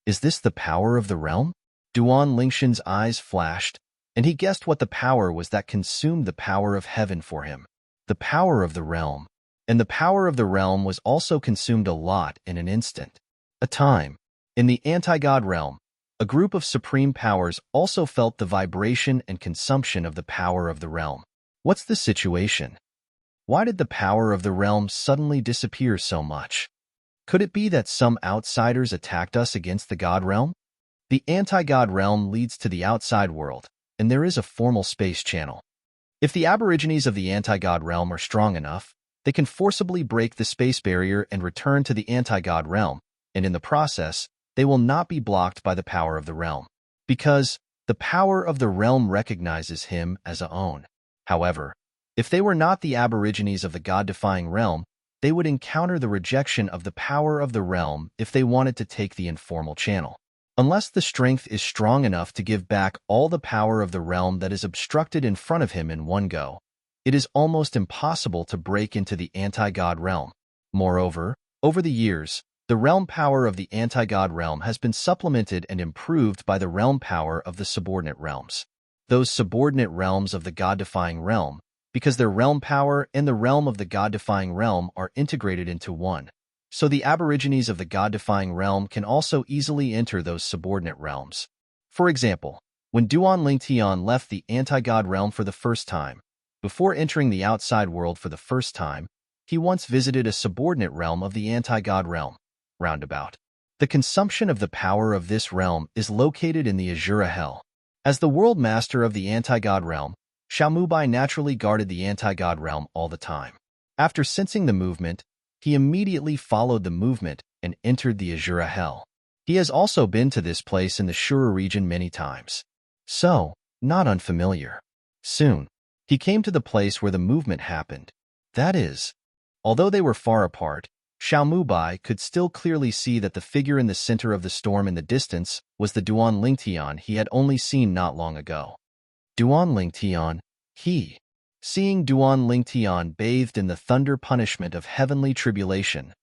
Is this the power of the realm? Duan Lingshan's eyes flashed, and he guessed what the power was that consumed the power of heaven for him. The power of the realm. And the power of the realm was also consumed a lot in an instant. A time. In the anti-god realm, a group of supreme powers also felt the vibration and consumption of the power of the realm. What's the situation? Why did the power of the realm suddenly disappear so much? Could it be that some outsiders attacked us against the god realm? The anti-god realm leads to the outside world, and there is a formal space channel. If the aborigines of the anti-god realm are strong enough, they can forcibly break the space barrier and return to the anti-god realm, and in the process, they will not be blocked by the power of the realm, because the power of the realm recognizes him as a own. However, if they were not the aborigines of the god-defying realm, they would encounter the rejection of the power of the realm if they wanted to take the informal channel. Unless the strength is strong enough to give back all the power of the realm that is obstructed in front of him in one go, it is almost impossible to break into the anti-god realm. Moreover, over the years, the realm power of the anti-god realm has been supplemented and improved by the realm power of the subordinate realms. Those subordinate realms of the god-defying realm, because their realm power and the realm of the god-defying realm are integrated into one. So the aborigines of the god-defying realm can also easily enter those subordinate realms. For example, when Duan Lingtian left the anti-god realm for the first time, before entering the outside world for the first time, he once visited a subordinate realm of the anti-god realm. Roundabout. The consumption of the power of this realm is located in the Azura Hell. As the world master of the anti-god realm, Xiaomubai naturally guarded the anti-god realm all the time. After sensing the movement, he immediately followed the movement and entered the Azura Hell. He has also been to this place in the Shura region many times. So, not unfamiliar. Soon, he came to the place where the movement happened. That is, although they were far apart, Xiao Mubai could still clearly see that the figure in the center of the storm in the distance was the Duan Lingtian he had only seen not long ago. Duan Lingtian, he. Seeing Duan Lingtian bathed in the thunder punishment of heavenly tribulation,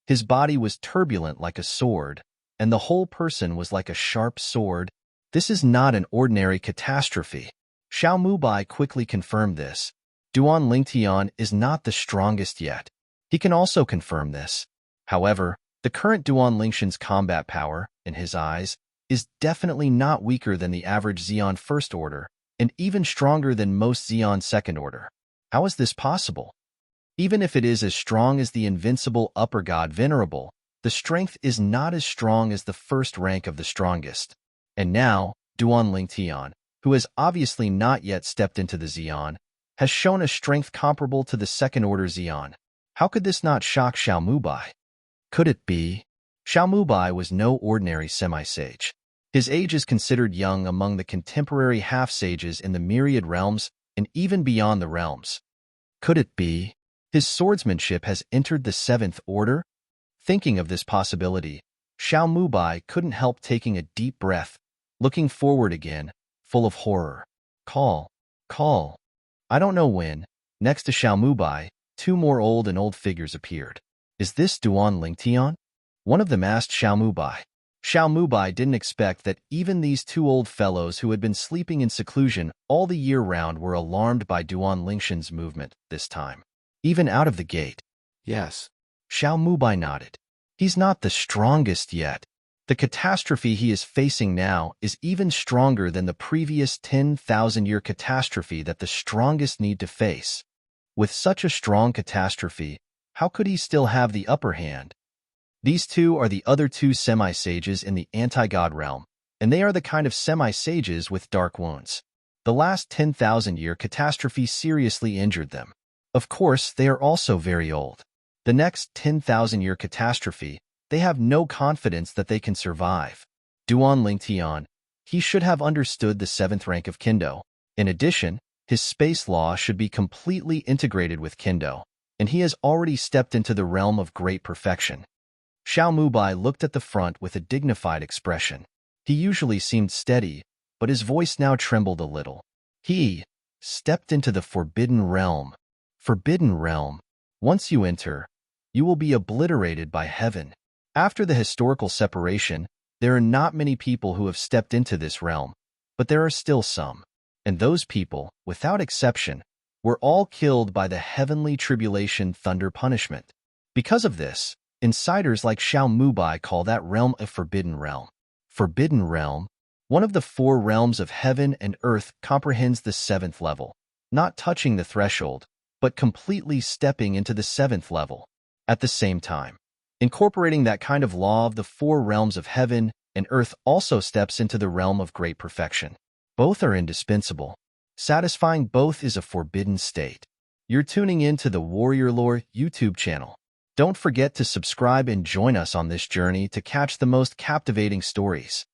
his body was turbulent like a sword, and the whole person was like a sharp sword. This is not an ordinary catastrophe. Xiao Mubai quickly confirmed this. Duan Lingtian is not the strongest yet. He can also confirm this. However, the current Duan Lingshan's combat power, in his eyes, is definitely not weaker than the average Xian First Order, and even stronger than most Xian Second Order. How is this possible? Even if it is as strong as the invincible Upper God Venerable, the strength is not as strong as the first rank of the strongest. And now, Duan Lingtian, who has obviously not yet stepped into the Xian, has shown a strength comparable to the Second Order Xian. How could this not shock Xiao Mubai? Could it be? Xiao Mubai was no ordinary semi-sage. His age is considered young among the contemporary half-sages in the myriad realms and even beyond the realms. Could it be? His swordsmanship has entered the Seventh Order? Thinking of this possibility, Xiao Mubai couldn't help taking a deep breath, looking forward again, full of horror. Call. I don't know when. Next to Xiao Mubai, two more old figures appeared. Is this Duan Lingtian? One of them asked Xiao Mubai. Xiao Mubai didn't expect that even these two old fellows who had been sleeping in seclusion all the year round were alarmed by Duan Lingshan's movement this time. Even out of the gate. Yes. Xiao Mubai nodded. He's not the strongest yet. The catastrophe he is facing now is even stronger than the previous 10,000-year catastrophe that the strongest need to face. With such a strong catastrophe, how could he still have the upper hand? These two are the other two semi-sages in the anti-god realm, and they are the kind of semi-sages with dark wounds. The last 10,000-year catastrophe seriously injured them. Of course, they are also very old. The next 10,000-year catastrophe, they have no confidence that they can survive. Duan Lingtian, he should have understood the 7th rank of Kendo. In addition, his space law should be completely integrated with Kendo, and he has already stepped into the realm of great perfection. Xiao Mubai looked at the front with a dignified expression. He usually seemed steady, but his voice now trembled a little. He stepped into the Forbidden Realm. Forbidden Realm. Once you enter, you will be obliterated by heaven. After the historical separation, there are not many people who have stepped into this realm, but there are still some. And those people, without exception, were all killed by the heavenly tribulation thunder punishment. Because of this, insiders like Xiao Mubai call that realm a forbidden realm. Forbidden realm, one of the 4 realms of heaven and earth, comprehends the 7th level, not touching the threshold, but completely stepping into the 7th level. At the same time, incorporating that kind of law of the 4 realms of heaven and earth also steps into the realm of great perfection. Both are indispensable. Satisfying both is a forbidden state. You're tuning in to the Warrior Lore YouTube channel. Don't forget to subscribe and join us on this journey to catch the most captivating stories.